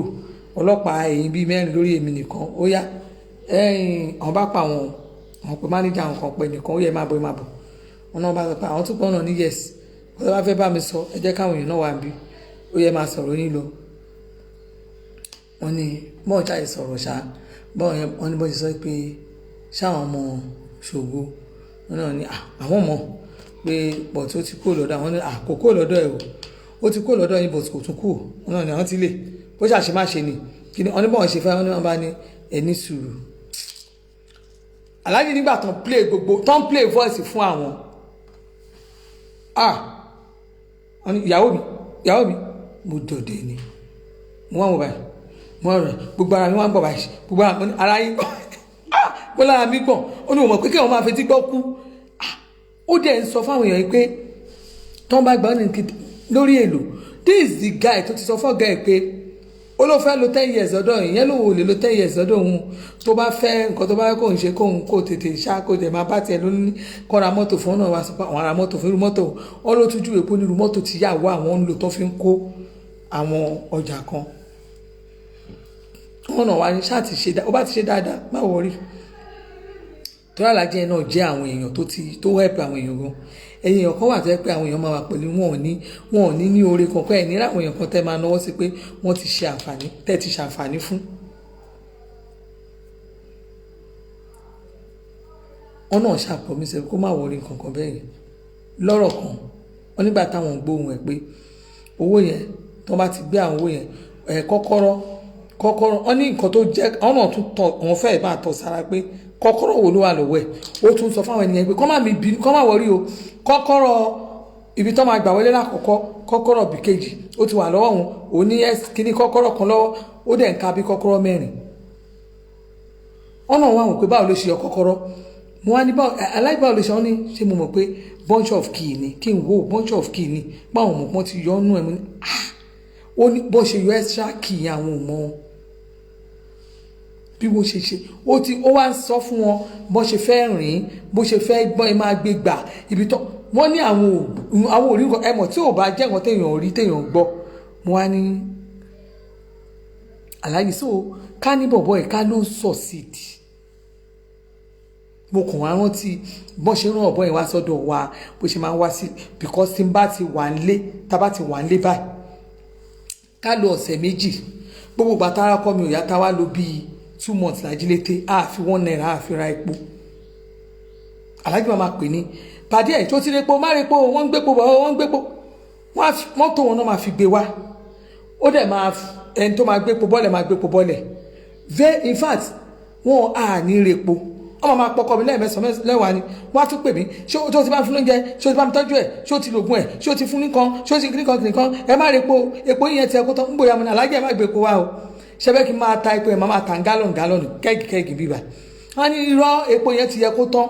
ọlọ́pàá èyí bíi mẹ́rin lórí èmi nìkan ó yá àwọn bá pa àwọn pé mánéjà àwọn kan pé nìkan ó yẹ máa bọ̀ wọn náà bá sọ pé àwọn tó pọ̀ náà ní yes wọ́n bá fẹ́ bá mi sọ ẹ jẹ́ káwọn èèyàn náà wà bí ó yẹ máa sọ̀rọ̀ yín lọ wọ́n ní bọ́ọ̀ ṣáà sọ̀rọ̀ ṣá wọ́n ní bọ́ọ̀ ṣe sọ pé ṣáwọn ọmọ Ṣògo wọ́n náà ní àwọn ọmọ pé bọ̀ tí ó ti kó lọ́dọ̀ àwọn ní àkókò lọ́dọ̀ ẹ̀ ó ti kó lọ́dọ̀ yìí bọ̀ kò tún kù wọ́n náà ní àwọn ti lè bó ṣàṣe má ṣe ni kí ni wọ́n ní bọ́ọ̀ ṣe fẹ́ wọ́n ní wọ́n bá ní ẹni sùúrù. Aláàjì nígbà tán play voice fún àwọn wọ́n ní ìyàwó mi mo dọ̀dẹ̀ ni mo wá wọ báyìí mo rẹ̀ gbogbo ara mi wá ń gbọ̀ báyìí gbogbo ara yín gbọ̀ bó lára mi gbọ̀n ó ní òmò pé kí wọ́n máa fetí gbọ́ kú ó dẹ̀ ń sọ fáwọn èèyàn pé tán bá gbà ní lórí èlò this is the guy tó ti sọ fọ́ guy pé ó ló fẹ́ lo 10 years ọ̀dọ̀ ìyẹn ló wò lè lo 10 years ọ̀dọ̀ òun tó bá fẹ́ nǹkan tó bá fẹ́ kó ń ṣe kóun kó tètè ṣá kó tẹ̀ máa bá tiẹ̀ lónìí kọ́ ra mọ́tò fún ọ̀nà wa sọ pé àwọn ará mọ́tò fún irú mọ́tò ó ló tún júwèé pé onírú mọ́tò tí yàwó àwọn ń lò tó fi ń kó àwọn ọjà kan ọ̀nà wa ní ṣáà ti ṣe ó bá ti ṣe dáadáa má wọrí tó Aláàjì náà jẹ́ àwọn èèyàn tó help àwọn èèyàn gan èèyàn kan wà tó yẹ pé àwọn èèyàn máa wà pẹ̀lú wọn ò ní oore kankan ẹ̀ ní àwọn èèyàn kan tẹ́ máa náwó sí pé wọ́n ti ṣe àǹfààní tẹ́ ti ṣàǹfààní fún. wọ́n náà ṣàpọ̀mísẹ̀ kó má wọrí kankan bẹ́ẹ̀ yẹn lọ́rọ̀ kan wọ́n nígbà táwọn gbóhùn ẹ̀ pé owó yẹn tó bá ti gbé àwọn owó yẹn kọ́kọ́rọ́ wọ́n ní nǹkan tó jẹ́ àwọn náà tún tọ̀ wọ́n fẹ́ẹ̀ máa tọ̀ sára pé kọ́kọ́rọ́ wo ló wà lọ́wọ́ ẹ̀ ó tún sọ fáwọn ènìyàn pé kọ́ má wọrí o kọ́kọ́rọ́ ibi tó máa gbà wọlé lákọ̀ọ́kọ́ kọ́kọ́rọ́ bí kejì ó ti wà lọ́wọ́ wọn ò ní kíní kọ́kọ́rọ́ kan lọ́wọ́ ó dẹ̀ ń ka bí kọ́kọ́rọ́ 4 ọ̀nà wọn àwọn pé báwo ló ṣe yọ kọ́kọ́rọ́ mo wá ní aláìbáwo ló ṣe wọ́n ní ṣé mo mọ̀ pé bunch of key ni kí n wo bunch of key ni báwọn ọmọ kan ti yọ ọ́nú ẹ̀ mo ní ó ní bó ṣe yọ extra key àwọn ò mọ̀ bí wọ́n ṣe ó wá ń sọ fún wọn bó ṣe fẹ́ rìn bó ṣe fẹ́ gbọ́n ẹ máa gbé gbà ibi tó wọ́n ní àwọn òrí nǹkan ẹmọ̀ tí ò bá jẹ́ nǹkan téèyàn rí téèyàn gbọ́ mo wá ní Aláàjì so ká ní bọ̀bọ̀ ẹ̀ ká ló sọ̀sìdì mo kàn wá rántí bọ́n ṣe rán ọ̀bọ̀ yẹn wá sọ́dọ̀ wa bó ṣe máa ń wá sí because tí n bá ti wà nílé tá bá ti wà nílé báyìí ká lo ọ̀sẹ̀ 2 gbogbo gbàtàrà kọ́ mi ò yá tá wá lo bíi 2 months lájílété àfi 1 naira àfi ra epo Aláàjì máa pè ní pàdé ẹ̀ tó ti repo má repo wọ́n ń gbépo bọ̀ wọ́n ń gbépo mọ́tò wọn náà máa fi gbé wá ó dẹ̀ máa ẹni tó máa gbépo bọ́lẹ̀ in fact wọn à ní repo ọmọ máa pọkọ mi lẹ́ẹ̀mẹ́sàn lẹ́wàá ni wọ́n á tún pè mí ṣé o ti bá mi fún lóúnjẹ ṣé o ti bá mi tọ́jú ẹ̀ ṣé o ti lògùn ẹ̀ ṣé o ti fún nìkan ṣé o ti nìkan ẹ má repo epo yẹn ti ẹ kó tán ń bòyá mi ní Aláàjì ẹ má gbé epo wá o ṣẹbẹ́ kí n máa ta epo ẹ̀ máa ta gálọ̀nù kẹ́ẹ̀gì bíbà wọ́n ní irọ́ epo yẹn ti yẹ kó tán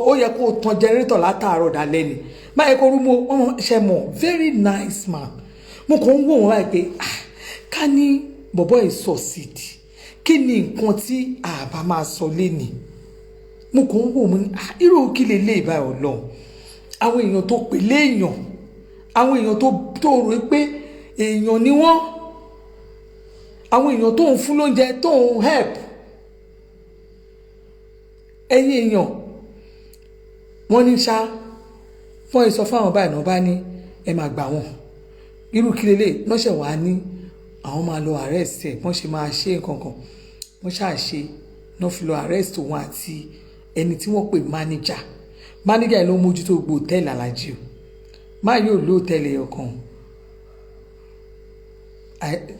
ó yẹ kó tán jẹnrétọ̀ látàárọ̀ dalẹ́ ni má yẹ kó rú mo ọmọ ṣe mọ̀ very nice man mo kàn ń wò wọ́n báyìí pé ká ní bọ̀bọ̀ ìsọ̀sìdì kí ni nǹkan tí àbá máa sọ lénìí mo kàn ń wò mo ní irú kí lè lé ìbá Ọlọ́run àwọn èèyàn tó pè léèyàn àwọn èèyàn tó rò pé èèyàn ni wọ́n àwọn èèyàn tó ń fún lóúnjẹ tó ń help ẹ̀yin èèyàn wọ́n ní ṣá wọ́n yìí sọ fáwọn báyìí náà bá ní ẹ máa gbà wọ́n irú kí lélẹ̀ lọ́sẹ̀ wá ní àwọn máa lọ arrest ẹ̀ wọ́n ṣe máa ṣe nǹkan kan wọ́n ṣáà ṣe náà fi lọ arrest wọn àti ẹni tí wọ́n pè manager ló mójútó gbogbo hòtẹ́ẹ̀lì Aláàjì o máa yóò lé hòtẹ́ẹ̀lì ọkàn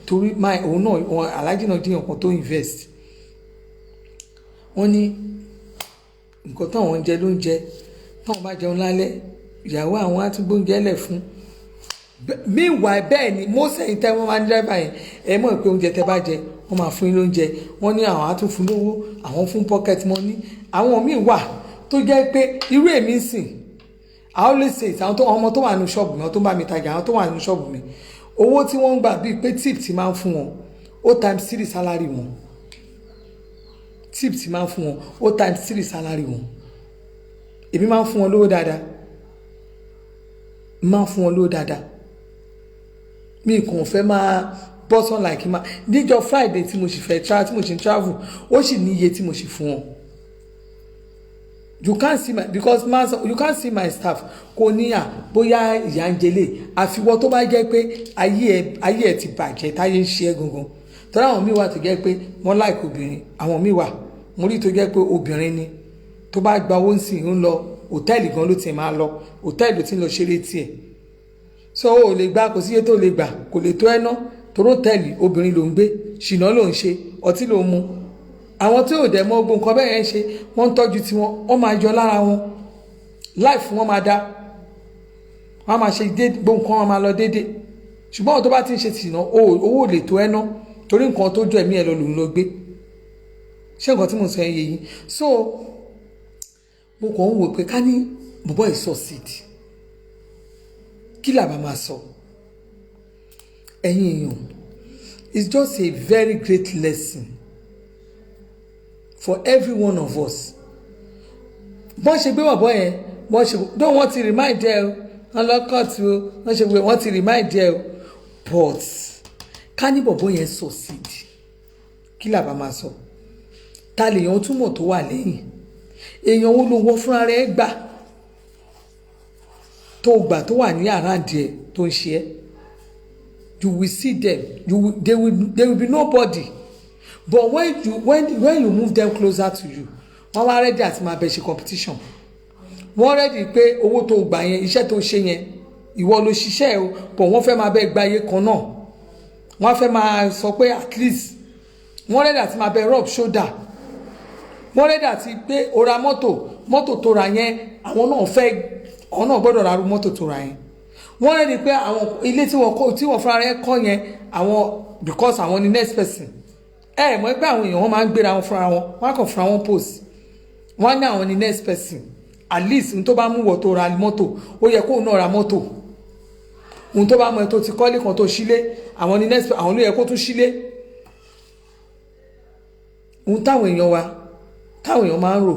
torí òun náà Aláàjì náà dín ọkàn tó invest wọ́n ní nǹkan táwọn ń jẹ ló ń jẹ táwọn bá jẹun lálẹ́ ìyàwó àwọn á tún gbóúnjẹ lẹ̀ fún meanwhile bẹ́ẹ̀ ni mọ́sẹ̀yìn tẹ́ wọ́n máa ń dẹ́rẹ́bà yẹn ẹ mọ̀ pé oúnjẹ tẹ́ bá jẹ wọ́n máa fún yín lóúnjẹ wọ́n ní àwọn á tún fún lówó àwọn fún pocket money àwọn míì wà tó jẹ́ pé irú èmi ń sìn I always say àwọn ọmọ tó wà nínú ṣọ́ọ̀bù mi àwọn tó ń bá mi tajà àwọn tó wà nínú ṣọ́ọ̀bù mi owó tí wọ́n ń gbà bíi pé tip ti máa ń fún wọn ó times 3 salary wọn tip ti máa ń fún wọn ó times 3 salary wọn èmi máa ń fún wọn lówó dáadáa mi kàn fẹ́ máa bọ́sán like ma níjọ́ Friday tí mo sì fẹ́ tí mo sì ń travel ó sì ní iye tí mo sì fún wọn you can't see my staff kò ní bóyá ìyà ń jẹlé àfiwọ́ tó bá jẹ́ pé ayé ẹ̀ ti bàjẹ́ táyé ń ṣe é gangan tọ́lá àwọn míì wà tó jẹ́ pé wọ́n like obìnrin, àwọn míì wà mo rí tó jẹ́ pé obìnrin ni tó bá gba owó nsìn ń lọ hòtẹ́ẹ̀lì gan ló ti máa lọ hòtẹ́ẹ̀lì ló ti ń lọ ṣeré tiẹ̀ so o lè gbà kò síye tó lè gbà kò lè tó ẹná torí hòtẹ́ẹ̀lì obìnrin ló ń gbé ṣìnà ló ń ṣe ọtí ló ń mu àwọn tí ò dẹ̀ mọ gbogbo nǹkan bẹ́ẹ̀ yẹn ṣe wọ́n ń tọ́jú tiwọn wọ́n máa yọ lára wọn life wọn máa dá wọ́n máa ṣe gbogbo nǹkan wọn máa lọ déédéé ṣùgbọ́n àwọn tó bá ti ń ṣe ṣìnà owó ò lè tó ẹná torí nǹkan tó jọ ẹ̀mí ẹ̀ lọ lòun ló gbé ṣé nǹkan tí mo sọ yẹn yìí so mo kàn ń wò pé ká ní bọ̀bọ̀ yìí succeed kí làbá máa sọ ẹ̀yin èèyàn it's just a very great lesson for every one of us bọ́n ṣe gbé bọ̀bọ̀ yẹn bọ́n ṣe don't want to remind ẹ o wọ́n lọ́kọ̀tù o wọ́n ṣe gbé wọ́n ti remind ẹ o but ká ní bọ̀bọ̀ yẹn succeed kí làbá máa sọ ta lèèyàn túmọ̀ tó wà lẹ́yìn èèyàn wo ló wọ fúnra rẹ̀ gbà tó gbà tó wà ní àràǹdì ẹ̀ tó ń ṣe ẹ́ you will see them they will be nobody but when you move them closer to you wọ́n wá ready àti máa bẹ̀ ṣe competition wọ́n ready pé owó tó gbà yẹn iṣẹ́ tó ṣe yẹn ìwọ ló ṣiṣẹ́ o but wọ́n fẹ́ máa bẹ̀ gba iye kan náà wọ́n fẹ́ máa sọ pé at least wọ́n ready àti máa bẹ̀ rub shoulder wọ́n rẹ́dà ti pé o ra mọ́tò tó ra yẹn àwọn náà fẹ́ ọ̀nà gbọ́dọ̀ ra mọ́tò tó ra yẹn wọ́n rẹ́dì pé àwọn ilé tí wọ́n fúnra rẹ̀ kọ́ yẹn àwọn because àwọn ni next person mọ̀ pé àwọn èèyàn wọn máa ń gbéra wọn fúnra wọn wọ́n á kàn fúnra wọn post wọ́n ní àwọn ni next person at least n tó bá mú wọ̀ tó ra mọ́tò ó yẹ kó náà ra mọ́tò n tó bá mọ̀ ẹ́ tó ti kọ́lé kan tó sílé àwọn ni next àwọn ló yẹ kó tún sílé n táwọn èèyàn máa ń rò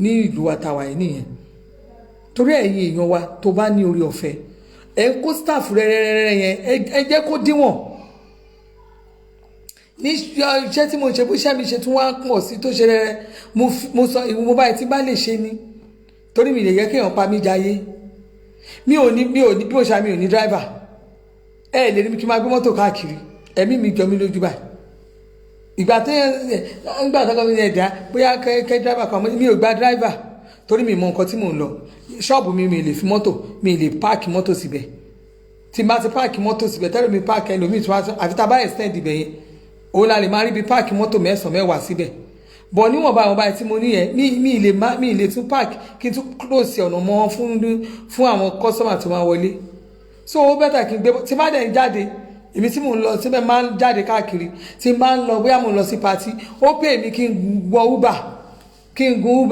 ní ìlú wa tàwa yìí nìyẹn torí ẹ̀yin èèyàn wa tó bá ní orí ọ̀fẹ́ ẹ kó staff rẹ́rẹ́rẹ́rẹ́ yẹn ẹ jẹ́ kó díwọ̀n ní iṣẹ́ tí mo ṣe bó iṣẹ́ mi ṣe tún wá pọ̀ sí tó ṣe rẹ́rẹ́ mo sọ mo báyìí tí bá lè ṣe ni torí mi lè yẹ kéèyàn pa mí jayé mi ò ní bí mo ṣe mi ò ní driver ẹ lè rí mi kí n máa gbé mọ́tò káàkiri ẹ̀mí mi jọ mí lójú báyìí ìgbà tó ń gbà tọ́kọ́ mi ní ẹ̀dá bóyá kẹ́ driver kan mi ò gba driver torí mi mọ nǹkan tí mò ń lọ ṣọ́ọ̀bù mi lè fi mọ́tò mi lè páàkì mọ́tò síbẹ̀ tí n bá ti páàkì mọ́tò síbẹ̀ tẹ́lẹ̀ mi páàkì ẹlòmíì tí wọ́n á àfi tá a bá extend ibẹ̀ yẹn òun la lè máa rí bí páàkì mọ́tò 9-10 síbẹ̀ bọ̀ níwọ̀nba àwọn báyìí tí mo ní yẹn mi lè tún páàkì kí n tún close ọ̀nà mọ́ fún àwọn customer tó máa wọlé so ó bẹ́tà kí n gbé tí má dẹ̀ ń jáde èmi tí mò ń lọ síbẹ̀ máa ń jáde káàkiri tí máa ń lọ bóyá mò ń lọ sí patí ó pè mí kí n wọ kí n gun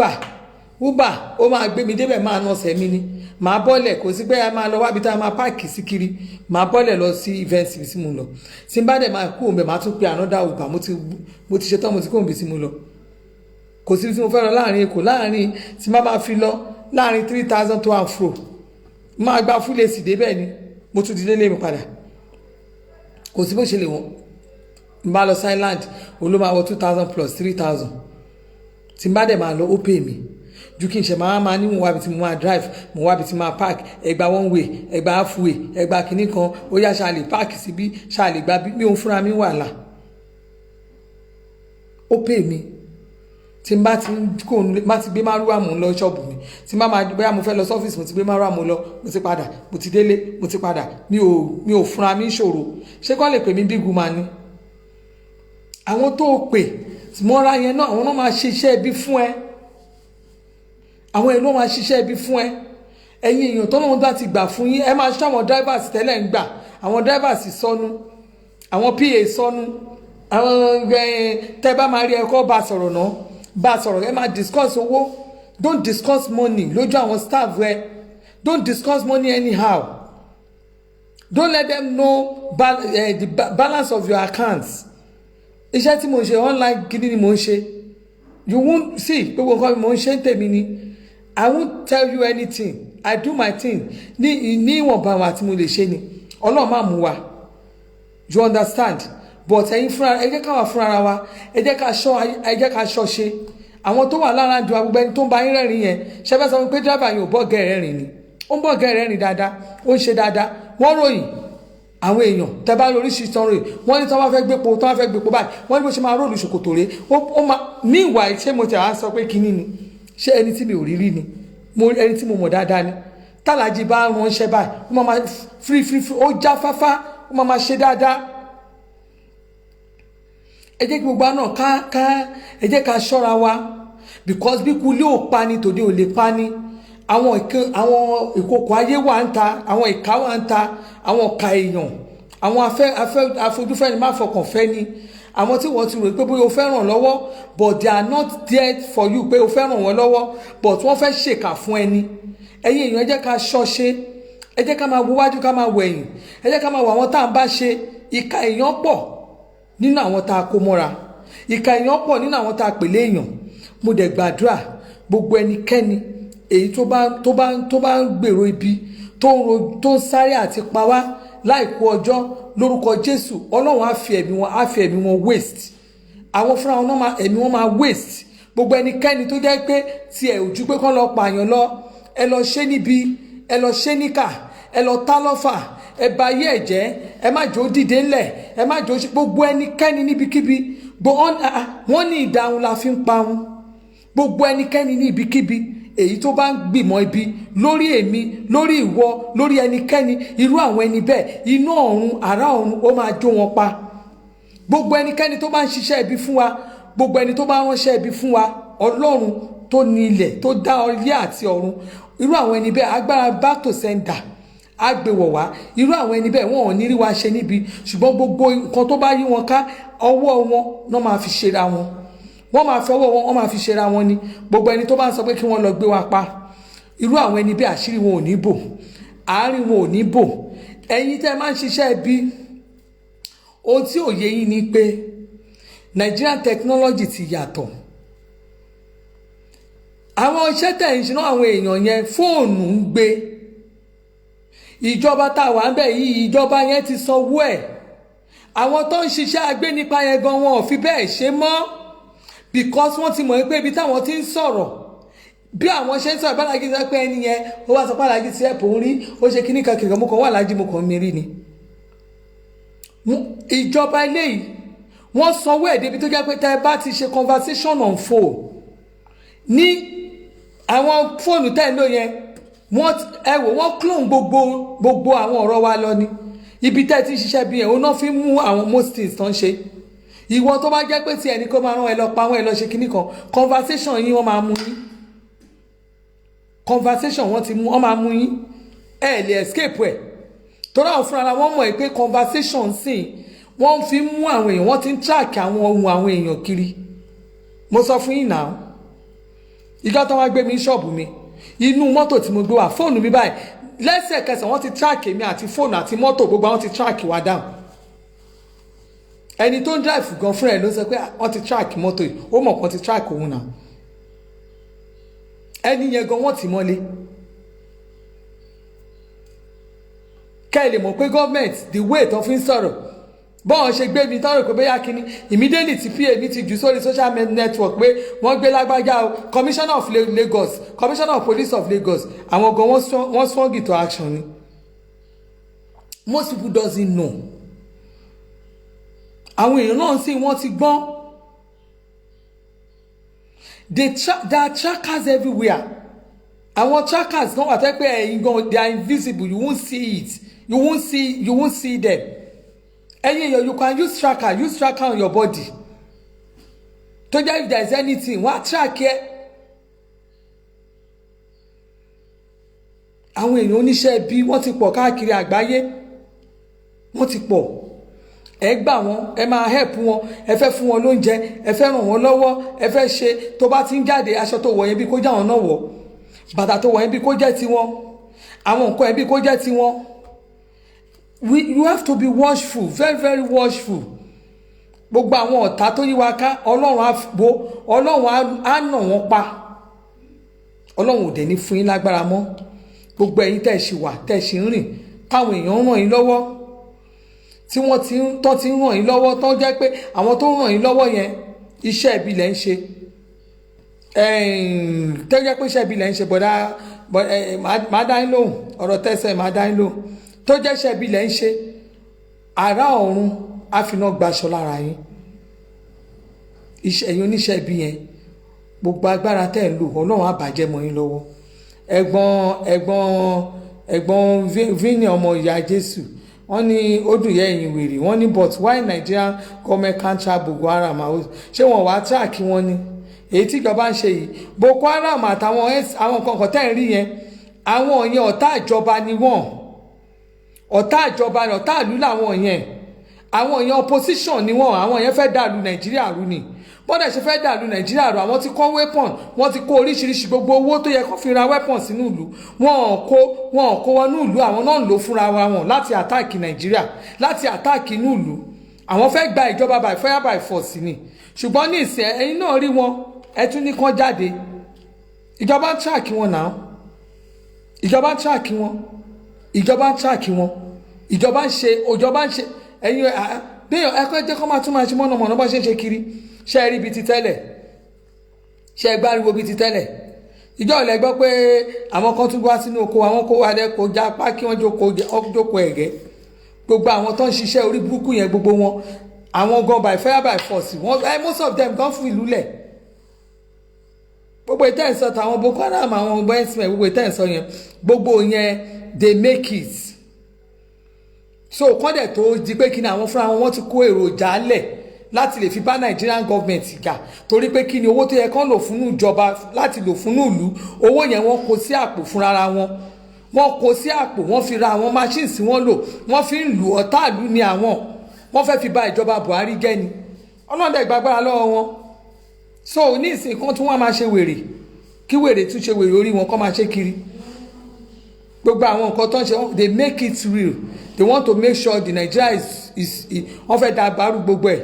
uber ó máa gbé mi débẹ̀ máa nà ọ̀sẹ̀ mi ni màá bọ́lẹ̀ kò sí pé a máa lọ wábi tá a máa páàkì sí kiri màá bọ́lẹ̀ lọ sí event ibi tí mo lọ tí n bá dẹ̀ máa kú òun bẹ̀ máa tún pe another uber mo ti ṣetán mo ti kó òun bí tí mo lọ kò sí tí mo fẹ́ lọ láàrin Èkó láàrin tí má máa fi lọ láàrin 3000 to and fro máa gba full AC débẹ̀ ni mo tún dílé lé mi padà kò sí bó ṣe lè wọ́n n bá lọ Thailand òun ló máa wọ 2000 plus 3000 tí n bá dẹ̀ máa lọ ó pè mí ju kí n ṣe máa ní mo wábi tí mo máa drive mo wábi tí mo máa park ẹgbà one way ẹgbà half way ẹgbà kìíní kan ó yá ṣáà lè park síbí ṣáà lè gba bí òun fúnra mi wàhálà ó pè mí tí n bá ti gbé márùwá mo ń lọ ṣọ́ọ̀bù mi tí n bá máa bóyá mo fẹ́ lọ sọ́fíìsì mo ti gbé márùwá mo lọ mo ti padà mo ti délé mo ti padà mi ò fúnra mi ṣòro ṣé kọ́ lè pè mí big woman ni àwọn tó pè mọ́ra yẹn náà àwọn náà máa ṣiṣẹ́ ibi fún ẹ àwọn èèyàn máa ṣiṣẹ́ ibi fún ẹ ẹ̀yin èèyàn tó lóun bá ti gbà fún yín ẹ máa ṣe àwọn drivers tẹ́lẹ̀ ń gbà àwọn drivers sọnù àwọn PA sọnù àwọn tẹ́ bá máa rí ẹ̀kọ́ bá sọ̀rọ̀ náà bá sọ̀rọ̀ ẹ máa discuss owó don't discuss money lójú àwọn staff rẹ don't discuss money anyhow don't let them know the balance of your accounts iṣẹ́ tí mo ṣe online gidi ni mo ń ṣe you won't see gbogbo nǹkan mo ń ṣe ń tèmi ni I won't tell you anything I do my thing ní ìwọ̀nba àwọn àti mo lè ṣe ni Ọlọ́run máa mú wa you understand but ẹ̀yin fúnra ẹ jẹ́ ká wà fúnra wa ẹ jẹ́ ká ṣọ́ ṣe àwọn tó wà lára ju agbègbè ẹni tó ń bá yín rẹ́rìn yẹn ṣẹ́fẹ́ sọ pé driver yẹn ò bọ́ gẹ̀rẹ́ rìn ni ó ń bọ́ gẹ̀rẹ́ rìn dáadáa ó ń ṣe dáadáa wọ́n ròyìn àwọn èèyàn tẹ́ bá lórí ṣìṣàn rẹ̀ wọ́n ní tí wọ́n bá fẹ́ gbépo báyìí wọ́n ní bó ṣe máa róòlù ṣòkòtò rẹ̀ ó máa ní ìwà ṣé mo tẹ̀ wá sọ pé kinní ni ṣé ẹni tí mi ò rí rí ni ẹni tí mo mọ̀ dáadáa ni tálàjì bá ránṣẹ́ báyìí ó máa fírí ó já fáfá ó máa ṣe dáadáa. ẹ jẹ́ kí gbogbo náà ẹ jẹ́ ká ṣọ́ra wa because bí kulé ò pa ni tòde ò lè pa ni àwọn ìkòkò ayé wà ń ta àwọn ìka wà ń ta àwọn ọ̀ka èèyàn àwọn afojúfẹ́ ni má fọkàn fẹ́ ni àwọn tí wọ́n ti rò pé bóyá o fẹ́ ràn lọ́wọ́ but they are not there for you pé o fẹ́ ràn wọ́n lọ́wọ́ but wọ́n fẹ́ ṣèkà fún ẹni ẹ̀yin èèyàn ẹ jẹ́ ká ṣọ́ṣe ẹ jẹ́ ká máa wo wájú ká máa wo ẹ̀yìn ẹ jẹ́ ká máa wo àwọn tá à ń bá ṣe ìka èèyàn pọ̀ nínú àwọn tá a kó mọ́ra ìka èèyàn pọ̀ nínú àwọn tá a pèlè èèyàn mo dẹ̀ gbàdúrà gbogbo ẹnikẹ́ni èyí tó bá ń gbèrò ibi tó ń sáré àti pa wá láìkú ọjọ́ lórúkọ Jésù Ọlọ́run á fi ẹ̀mí wọn waste àwọn fúnra wọn náà ẹ̀mí wọn máa waste gbogbo ẹnikẹ́ni tó jẹ́ pé tiẹ̀ ojú pé kán lọ pààyàn lọ ẹ lọ ṣe níbi ẹ lọ ṣe níkà ẹ lọ tá lọ́fà ẹ bà ayé ẹ̀ jẹ́ ẹ má jò dìde ńlẹ̀ ẹ má jò gbogbo ẹnikẹ́ni níbikíbi wọ́n ní ìdáhùn la fi ń pa wọn gbogbo ẹnikẹ́ni ní ibikíbi èyí tó bá ń gbìmọ̀ ibi lórí èmi lórí ìwọ lórí ẹnikẹ́ni irú àwọn ẹni bẹ́ẹ̀ iná ọ̀run àrá ọ̀run ó máa jó wọn pa gbogbo ẹnikẹ́ni tó bá ń ṣiṣẹ́ ibi fún wa gbogbo ẹni tó bá ránṣẹ́ ibi fún wa Ọlọ́run tó ní ilẹ̀ tó dá ilé àti ọ̀run irú àwọn ẹni bẹ́ẹ̀ agbára back to sender á gbé wọ̀ wá irú àwọn ẹni bẹ́ẹ̀ wọn ò ní rí wa ṣe níbi ṣùgbọ́n gbogbo nǹkan tó bá yí wọn ká ọwọ́ wọn náà máa fi ṣera wọn wọ́n máa fi ọwọ́ wọn wọ́n máa fi ṣera wọn ni gbogbo ẹni tó bá ń sọ pé kí wọ́n lọ gbé wa pa irú àwọn ẹni bẹ́ẹ̀ àṣírí wọn ò ní bò àárín wọn ò ní bò ẹ̀yin tẹ́ máa ń ṣiṣẹ́ bí ohun tí ò yé yín ni pé Nigerian technology ti yàtọ̀ àwọn iṣẹ́ tẹ̀ ń ṣe náà àwọn èèyàn yẹn fóònù ń gbé ìjọba tá a wà ń bẹ̀ yìí ìjọba yẹn ti sanwó ẹ̀ àwọn tó ń ṣiṣẹ́ agbénipa yẹn gan wọn ò fi bẹ́ẹ̀ ṣe mọ́ because wọ́n ti mọ̀ pé ibi táwọn ti ń sọ̀rọ̀ bí àwọn ṣe ń sọ̀rọ̀ bálájí sọ pé ẹni yẹn ó wá sọ pé alájí ti ẹ̀pọ̀ ń rí ó ṣe kíní kan kìkan mo kàn wà lájí mo kàn mi rí ni ìjọba eléyìí wọ́n sanwó ẹ̀ débi tó jẹ́ pé tá ẹ bá ti ṣe conversation on phone ní àwọn fóònù tẹ́ ẹ lò yẹn wọ́n clone gbogbo àwọn ọ̀rọ̀ wa lọ ni ibi tẹ́ ẹ ti ṣiṣẹ́ bí yẹn ó náà fi mú àwọn most things tán ṣe ìwọ tó bá jẹ́ pé tí ẹnì kan máa rán ẹ lọ pa wọ́n ẹ lọ ṣe kíní kan conversation yín wọ́n máa mú yín conversation wọ́n máa mú yín ẹ lè escape ẹ̀ torí àwọn fúnra wọn mọ̀ pé conversation sìn wọ́n fi mú àwọn èèyàn wọ́n ti ń track àwọn ohun àwọn èèyàn kiri mo sọ fún yín náà ìjọ tó wá gbé mi ṣọ́ọ̀bù mi inú mọ́tò tí mo gbé wá fóònù mi báyìí lẹ́sẹ̀kẹsẹ̀ wọ́n ti track èmi àti fóònù àti mọ́tò gbogbo àwọn ti track wa down ẹni tó ń drive gan fúnra ẹ̀ ló sọ pé wọ́n ti track mọ́tò yìí ó mọ̀ pọ́n ti track òun náà ẹni yẹn gan wọ́n ti mọ́lé kẹ́ ẹ lè mọ̀ pé gọ́ọ̀mẹ̀ntì the way tó fi ń sọ̀rọ̀ bọ́ọ̀ ṣe gbé mi tọ́rọ̀ pé bóyá kíní immediately ti pa mi ti jù sórí social network pé wọ́n gbé lágbájá o commissioner of Lagos commissioner of police of Lagos àwọn gan wọ́n swung into action ni most people doesn't know àwọn èèyàn náà sì wọ́n ti gbọ́n there are trackers everywhere àwọn trackers náà wà tẹ́ pé ẹ̀yin gan they are invisible you won't see it you won't see them you can use tracker on your body to jẹ́ if there is anything wọ́n á track ẹ àwọn èèyàn oníṣẹ́ bí wọ́n ti pọ̀ káàkiri àgbáyé wọ́n ti pọ̀ ẹ gbà wọ́n ẹ máa help wọn ẹ fẹ́ fún wọn lóúnjẹ ẹ fẹ́ ràn wọ́n lọ́wọ́ ẹ fẹ́ ṣe tó bá ti ń jáde aṣọ tó wọ̀ yẹn bí kó jẹ́ àwọn náà wọ̀ bàtà tó wọ̀ yẹn bí kó jẹ́ tiwọn àwọn nǹkan yẹn bí kó jẹ́ tiwọn you have to be watchful very very watchful gbogbo àwọn ọ̀tá tó yí wa ká ọlọ́run á nà wọ́n pa ọlọ́run ò dẹ̀ ní fún yín lágbára mọ́ gbogbo ẹ̀yin tẹ́ ṣì wà tẹ́ ṣì ń rìn káwọn èèyàn ràn yín lọ́wọ́ tí wọ́n ti ń ràn yín lọ́wọ́ tó jẹ́ pé àwọn tó ń ràn yín lọ́wọ́ yẹn iṣẹ́ ibi lẹ́ ń ṣe tó jẹ́ pé iṣẹ́ ibi lẹ́ ń ṣe bọ̀dá máa dá yín lóhùn ọ̀rọ̀ tẹ́sẹ̀ máa dá yín lóhùn tó jẹ́ iṣẹ́ ibi lẹ́ ń ṣe ará ọ̀run á finá gbaṣọ lára yín. Ẹ̀yin oníṣẹ́ ibi yẹn, gbogbo agbára tẹ́ ń lò Ọlọ́run á bàjẹ́ mọ́ yín lọ́wọ́. ẹ̀gbọ́n Vinny ọmọ ìyá Jésù, wọ́n ní ó dùn yẹ ẹ̀yìn wèrè, wọ́n ní but why Nigerian government can't track Boko Haram out? Ṣé wọ́n wá track wọn ni? Èyí tí ìjọba ń ṣe yìí, Boko Haram àtàwọn nǹkan tẹ́ ń rí yẹn, àwọn yẹn ọ̀tá ìjọba ni wọ́n, ọ̀tá ìjọba ni, ọ̀tá ìlú làwọn yẹn, àwọn yẹn opposition ni wọ́n, àwọn yẹn fẹ́ dàlú Nàìjíríà rú ni. Bọ́dẹ̀ ṣe fẹ́ dàlú Nàìjíríà rú, àwọn ti kọ́ weapon, wọ́n ti kó oríṣiríṣi gbogbo owó tó yẹ kó fi ra weapon sínú ìlú, wọ́n kó wọnú ìlú, àwọn náà ń lò fúnra wọn láti attack Nàìjíríà, láti attack inú ìlú. Àwọn fẹ́ gba ìjọba by fire by force ni. Ṣùgbọ́n ní ìsìn ẹ̀yin náà rí wọn, ẹ tún ní kán jáde. Ìjọba ń track wọn náà, ìjọba ń track wọn, ìjọba ń track wọn, ìjọba ń ṣe ẹ̀yin bẹ́ẹ̀ ẹ̀kọ́ jẹ́ kó máa tún máa ṣe mọ́nàmọ́ná bá ṣe ń ṣe kiri. Ṣé ẹ rí ibi ti tẹ́lẹ̀? Ṣé ẹ gbáriwo ibi ti tẹ́lẹ̀? Ìjọ ilẹ̀ gbọ́ pé àwọn kan tún wá sínú oko, àwọn kó wá lẹ́kọ̀ọ́ já pá kí wọ́n jókòó ẹ̀gẹ́. Gbogbo àwọn tó ń ṣiṣẹ́ orí burúkú yẹn, gbogbo wọn, àwọn gan by fire by force, most of them gan fún ìlú lẹ̀. Gbogbo ìtẹ́ǹsọ tàwọn Boko Haram, àwọn bẹ́ẹ̀sìmẹ̀, gbogbo ìtẹ́ǹsọ yẹn, gbogbo yẹn they make it. So kọ́ndẹ̀ tó di pé kí ni àwọn fúnra wọn ti kó èròjà lẹ̀ láti lè fi bá Nigerian government jà, torí pé kí ni owó tó yẹ kán lò fún ìjọba láti lò fún ìlú, owó yẹn wọ́n kó sí àpò fúnra wọn kó sí àpò, wọ́n fi ra àwọn machines wọ́n lò, wọ́n fi ń lù ọ̀tá ìlú ni àwọn, wọ́n fẹ́ fi bà ìjọba Buhari jẹ́ ni. Ọlọ́dẹ gbàgbára lọ́wọ́ wọn. So ní ìsìn kan tún wọ́n máa ṣe wèrè, kí wèrè tún ṣe wèrè orí wọn kọ́ máa ṣe kiri. Gbogbo àwọn nǹkan tó ń ṣe, they make it real, they want to make sure the Nigeria is wọ́n fẹ́ dàbàrú gbogbo ẹ̀,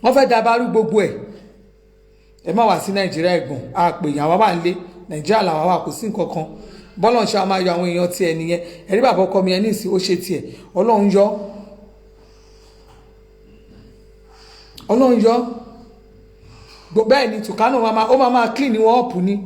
wọ́n fẹ́ dàbàrú gbogbo ẹ̀. Ẹ má wá sí Nàìjíríà ẹ̀gbọ́n, àpè ìyàwó wà nílé Nàìjíríà làwọn wà, kò sí nǹkan kan. Bọ́lọ̀ ń ṣe máa yọ àwọn èèyàn tiẹ̀ nìyẹn. Ẹ̀rí bàbá ọkọ mi ẹ ní ìsìn ó ṣe tiẹ̀, Ọlọ́run yọ, Ọlọ́run yọ. Bẹ́ẹ̀ ni Tùkánù ó máa clean wọn up ni.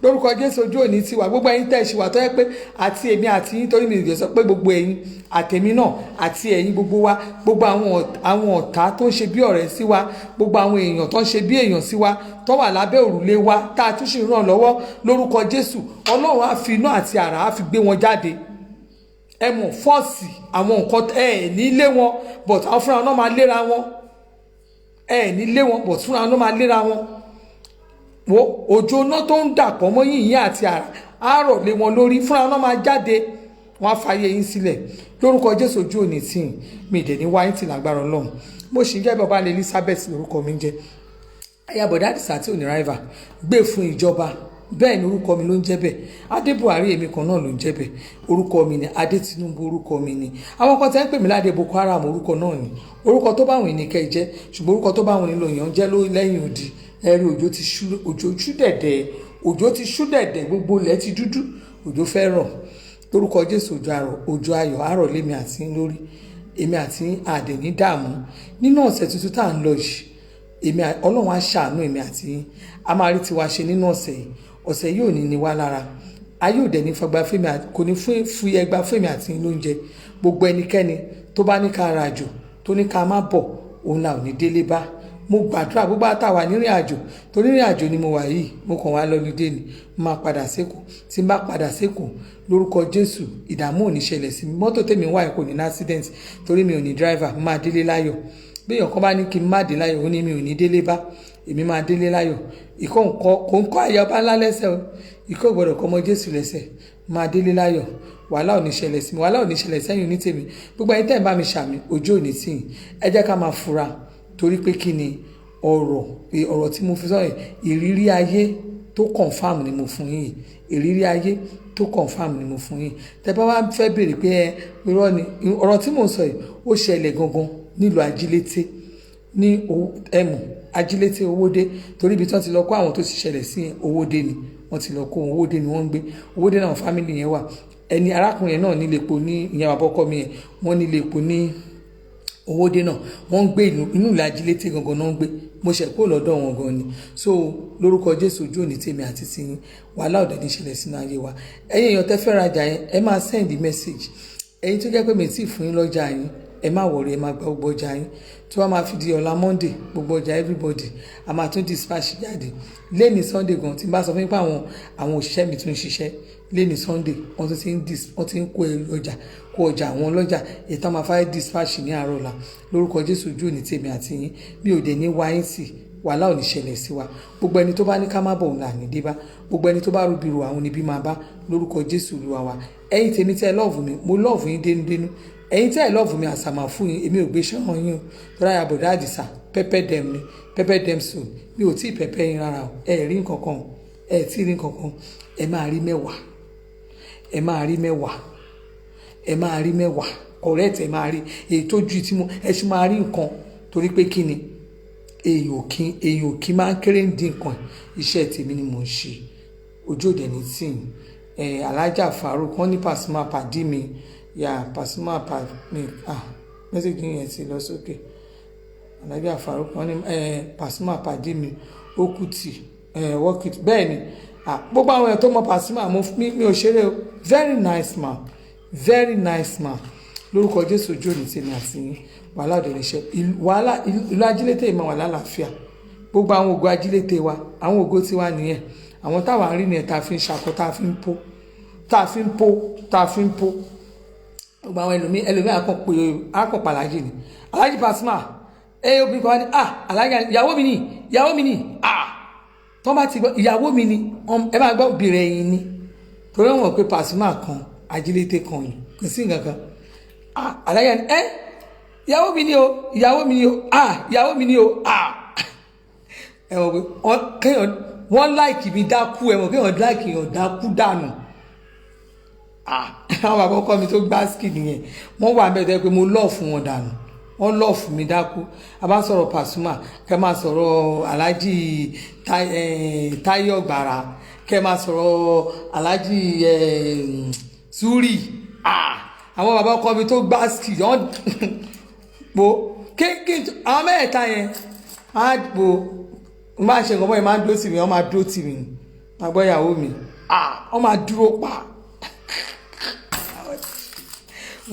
Lórúkọ Jésù ojú òní ti wà, gbogbo ẹ̀yin tẹ́ ṣì wà tó yẹ pé àti èmi àti yín, torí mi ìdè sọ pé gbogbo ẹ̀yin àtèmi náà àti ẹ̀yin gbogbo wa, gbogbo àwọn ọ̀tá tó ń ṣe bí ọ̀rẹ́ sí wa, gbogbo àwọn èèyàn tó ń ṣe bí èèyàn sí wa, tó wà lábẹ́ òrùlé wa, tá a tún ṣì ràn lọ́wọ́, lórúkọ Jésù Ọlọ́run á fi iná àti àrá á fi gbé wọn jáde. Ẹ mọ̀ fọ́ọ̀sì àwọn nǹkan ní lé wọn, but àwọn fúnra wọn máa léra wọn, ní lé wọn, but fúnra wọn máa léra wọn. Wo òjò náà tó ń dàpọ̀ mọ́ yìnyín àti àárọ̀ lé wọn lórí, fúnra wọn máa jáde, wọn á fàyè yín sílẹ̀. Lórúkọ Jésù ojú òní tì í, mi ìdẹ̀ ní wáyé tì lágbára Ọlọ́run. Mo sì ń jẹ́ bàbá Elizabeth lórúkọ mi ń jẹ́. Ayábọ̀dá Àdìsá tí ò ní rival, gbé fún ìjọba, bẹ́ẹ̀ ni orúkọ mi ló ń jẹ́ bẹ́ẹ̀. Adé Buhari èmi kan náà ló ń jẹ́ bẹ́ẹ̀. Orúkọ mi ni Adé Tinubu, orúkọ mi ni. Àwọn kan tẹ́ ń pè mí ládé Boko Haram, orúkọ náà ni. Orúkọ tó bá wọn ní kẹ́ jẹ́, ṣùgbọ́n orúkọ tó bá wọn nílò èèyàn jẹ́ lẹ́yìn odi. Ẹ̀rí òjò ti ṣú dẹ̀dẹ̀, gbogbo ilẹ̀ ti dúdú, òjò fẹ́ rọ̀. Lórúkọ Jésù òjò ayọ̀ àárọ̀ lémi àti yín lórí, èmi àti yín àdẹ̀ ní dààmú nínú ọ̀sẹ̀ tuntun tá à ń lọ yìí. Ọlọ́run á ṣàánú èmi àti yín, a máa rí tiwa ṣe nínú ọ̀sẹ̀ yìí ò ní ní wá lára. Ayé òdẹ̀ ní fagbá fèmí, kò ní fún ẹgbà fèmí àti yín lóúnjẹ. Gbogbo ẹnikẹ́ni tó bá ní ká ra àjò, tó ní ká má bọ̀, òun là ò ní délé bá. Mo gbàdúrà gbogbo àtàwà nírìn àjò, torí rìn àjò ni mo wà yìí, mo kàn wá lọ́lídé ni, mo máa padà sékòó. Tí n bá padà sékòó, lórúkọ Jésù ìdààmú ò ní ṣẹlẹ̀ sí mi. Mọ́tò tèmi wà kò ní ní accident, torí mi ò ní driver, mo máa délé láyọ̀. Bí èèyàn kan bá ní kí n má dé láyọ̀, ó ní mi ò ní délé bá, èmi máa délé láyọ̀. Kò ń kọ́ àyà ọba ńlá lẹ́sẹ̀ o, ìkọ́ gbọ́dọ̀ kọ́ ọmọ Jésù lẹ́sẹ̀, máa délé láyọ̀. Wàhálà ò ní ṣẹlẹ̀ sí mi, wàhálà ò ní ṣẹlẹ̀ sẹ́yìn ní tèmi. Gbogbo ẹ̀yin tẹ́ ń bá mi ṣàmì, ojú ò ní tì yín. Ẹ jẹ́ ká máa fura, torí pé kí ni ọ̀rọ̀ tí mo fi sọ yìí, ìrírí ayé tó confam ni mo fún yín, ìrírí ayé tó confam ni mo fún yín. Tẹ́ bá wá fẹ́ béèrè pé irọ́ ni ọ̀rọ̀ tí mò ń sọ yìí, ó ṣẹlẹ̀ gangan nílùú Ajílété ní ẹ̀mù Ajílété Owódé, torí ibi tí wọ́n ti lọ kó àwọn tó ti ṣẹlẹ̀ sí Owódé ni wọ́n ti lọ kó Owódé ni wọ́n ń gbé. Owódé náà fámìlì yẹn wà. Ẹni arákùnrin yẹn náà nílé epo ní ìyẹn bàbá ọkọ mi yẹn, wọ́n nílé epo ní Owódé náà, wọ́n ń gbé inú ìlú Ajílété gangan náà ń gbé mo ṣẹ̀ kó lọ́dọ̀ wọn gan ni. So lórúkọ Jésù ojú òní tèmi àti tiyín, wàhálà ò dẹ̀ ní ṣẹlẹ̀ sínú ayé wa. Ẹ̀yin èèyàn tẹ́ fẹ́ rajà yẹn, ẹ máa send message. Ẹ̀yin tó jẹ́ pé mi tí fún yín lọ́jà yín, ẹ má worry, ẹ máa gba gbogbo ọjà yín. Tí wọ́n máa fi di ọ̀la Monday, gbogbo ọjà everybody a máa tún dispatch jáde. Lẹ́ni Sunday gan, tí n bá sọ fún yín pé àwọn òṣìṣẹ́ mi tún ń ṣiṣẹ́ lẹ́ni Sunday, wọ́n ti ń kó ọjà àwọn ọlọ́jà èyí tó máa fẹ́ dispatch ní àárọ̀ ọ̀la. Lórúkọ Jésù ojú òní tèmi àti yín, mi ò dẹ̀ ní wá yín sí, wàhálà ò ní ṣẹlẹ̀ sí wa. Gbogbo ẹni tó bá ní ká má bọ̀ ọ̀la ní dé bá, gbogbo ẹni tó bá rúbirù àwọn níbí máa bá, lórúkọ Jésù Olúwa wa. Ẹ̀yin tèmi tẹ́ lọ́ọ̀fù mi, mo lọ́ọ̀fù yín dénúdénú. Ẹ̀yin tẹ́ lọ́ọ̀fù mi àsàmà fún yín, èmi ò gbé ṣọ́ràn yín o. Tọ́lá ya bọ̀dá Àdìsá pẹ́pẹ́ dem ni, pẹ́pẹ́ dem so, mi ò tí ì pẹ́pẹ́ yín rárá o. Ẹ rí nǹkan kan, ẹ tí rí nǹkan kan, ẹ máa rí mẹ́wàá, ẹ máa rí mẹ́wàá, ẹ máa rí mẹ́wàá, correct, ẹ máa rí èyí tó ju tí mo ẹ ṣe máa rí nǹkan, torí pé kí ni èyàn ò kí máa ń kéré ń dín nǹkan, iṣẹ́ tèmi ni mò ń ṣe, ojú òde ní tí ì Alájà Farouk wọ́n ní Pasuma pàdí mi, Pasuma pàdí mi, mẹ́sẹ̀gì yẹn ti lọ sókè. Alájà Farouk wọ́n ní Pasuma pàdí mi ó kù tì work it, bẹ́ẹ̀ ni gbogbo àwọn èèyàn tó mọ Pasuma mi ò ṣeré o, very nice man, very nice man. Lórúkọ Jésù ojú òní tèmi àti yín, wàhálà òde níṣẹ́, wàhálà ìlú Ajílété máa wà lálàáfíà. Gbogbo àwọn ògo Ajílété wa, àwọn ògo tiwa nìyẹn, àwọn táwa ń rí nìyẹn, tá a fi ń ṣakọ, tá a fi ń pó, gbogbo àwọn ẹlòmíì àkànpọ̀ alájì ni, Alájì Pasuma obìnrin kan wá ní alájà ìyàwó mi ni tó bá ti gbọ́ ìyàwó mi ni ẹ máa gbọ́ obìnrin ẹ̀yìn ni, torí wọn pé Pasuma kan Ajílété kan yìí kò sí nǹkan kan. Alájà ni ìyàwó mi ni o, ìyàwó mi ni o, ìyàwó mi ni o. Ẹ mọ̀ pé wọ́n láìkì mi dákú, ẹ mọ̀ pé wọ́n láìkì yàn dákú dànù. Àwọn bàbá ọkọ mi tó gbá ski nìyẹn, wọ́n wà bẹ́ẹ̀ pé mo lọ́ọ̀ fún wọn dànù, wọ́n lọ́ọ̀ fún mi dákú. A bá sọ̀rọ̀ Pasuma, kẹ́ máa sọ̀rọ̀ Alájì Táyé Ọ̀gbàrà, kẹ́ máa sọ̀rọ̀ Alájì Súrì. Àwọn bàbá ọkọ mi tó gbá ski wọ́n po àwọn mẹ́ẹ̀ta yẹn á po máa ṣe nǹkan bọ́ yẹn máa ń dúró tì mí, wọ́n máa dúró tì mí, máa gbọ́ ìyàwó mi wọ́n máa dúró pa,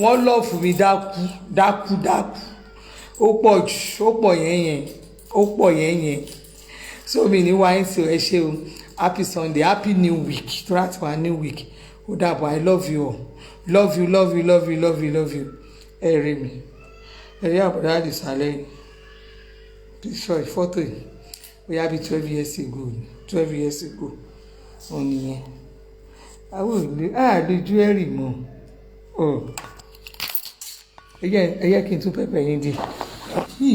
wọ́n lọ fún mi dákú ó pọ̀ jù, ó pọ̀ yẹn. So mi ní wáyé sí ẹ ṣé o, happy Sunday, happy new week, tó láti wá new week, ó dàbọ̀, I love you all, love you. Ẹ rí mi, ẹ rí àbúrò Àdìsá lẹ́yìn picture ìfọ́tò yìí, ó yá bí 12 years ago òun nìyẹn. Àwọn àlejò ẹ̀rì mọ́ ẹ yẹ kí n tún pẹ́pẹ́ yín dé. Bí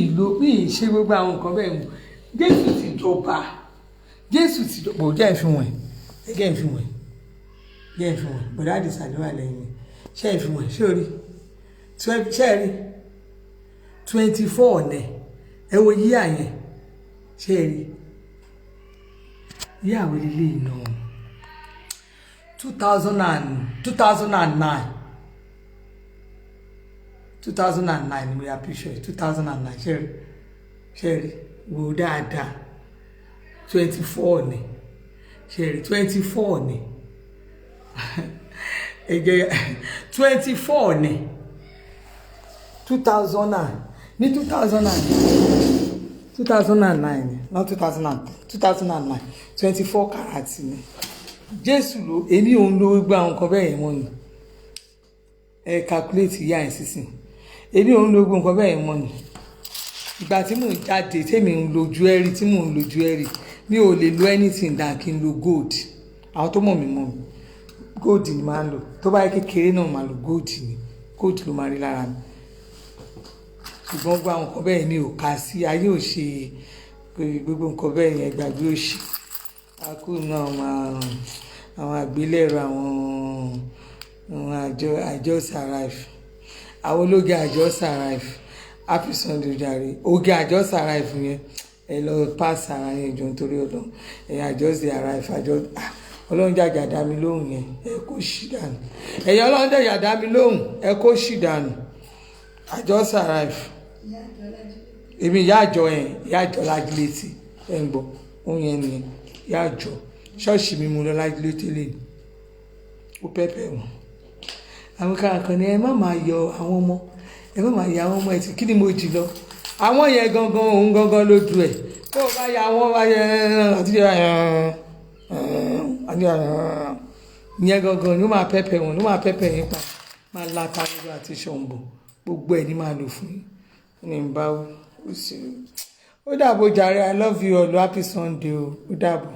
ṣe gbogbo àwọn nǹkan bẹ́ẹ̀ mu, Jésù ti jọba, jẹ́ ìfihàn bọ̀dá Àdìsá ló wà lẹ́yìn, ṣe ìfihàn ṣé orí ṣe rí 24 ọ̀nẹ́ ẹ wo yíyà yẹn, ṣe rí yíyàwó lílé iná 2009 ni mo yà picture 2009 ṣe rí wò dáadáa 24 ni ṣe rí 24 ni ẹgẹ 24 ni 2009 ní 2009 not 2009 24 karat ni Jésù ló èmi òun ló gbé àwọn nǹkan bẹ́ẹ̀ wọ́n ni ẹ calculate ìyá ẹ̀ sísìn, èmi òun ló gbé nǹkan bẹ́ẹ̀ wọ́n ni. Ìgbà tí mò ń jáde tèmi ń lo jewelry, mi ò lè lo anything than kí n lo gold. Àwọn tó mọ̀ mí gold ni máa ń lò, tó bá yẹ kékeré náà máa lo gold ló máa rí lára mi. Ṣùgbọ́n gbogbo àwọn nǹkan bẹ́ẹ̀ mi ò kà sí, ayé ò ṣe gbogbo nǹkan bẹ́ẹ̀ yẹn, gbàgbé òṣì akúnú àwọn àgbélẹ̀rọ àwọn àjọ Sarife, àwọn ológe àjọ Sarife, happy Sunday jàre, oge àjọ Sarife yẹn ẹ lọ pass ara yẹn jọ nítorí Ọlọ́run, ẹ̀yin àjọ Sarife Ọlọ́run jàjà dá mi lóhùn yẹn ẹ kó ṣì dànù, ẹ̀yin Ọlọ́run jàjà dá mi lóhùn ẹ kó ṣì dànù, àjọ Sarife èmi ìyá àjọ yẹn ìyá àjọ lágílétì ẹ̀ ń gbọ́ òun yẹn nìyẹn ìyá àjọ ṣọ́ọ̀ṣì mi mo lọ lágílétì lè ó pẹ́pẹ́ wọn àwọn kan ní ẹ má máa yọ àwọn ọmọ ẹ má máa yọ àwọn ọmọ ẹ tí kí ni mo jì lọ àwọn yẹn gangan òun gangan ló du ẹ tó o bá yà àwọn bá yẹ àti ìyẹn gangan ni ó máa pẹ́pẹ́ wọn ló máa pẹ́pẹ́ yín pa máa láta nígbà àti ṣọ̀ǹbọ̀ gbogbo ẹ̀ ní máa lò fún yín ní bá ó dàbọ̀ jàre I love you all happy Sunday o ó dàbọ̀.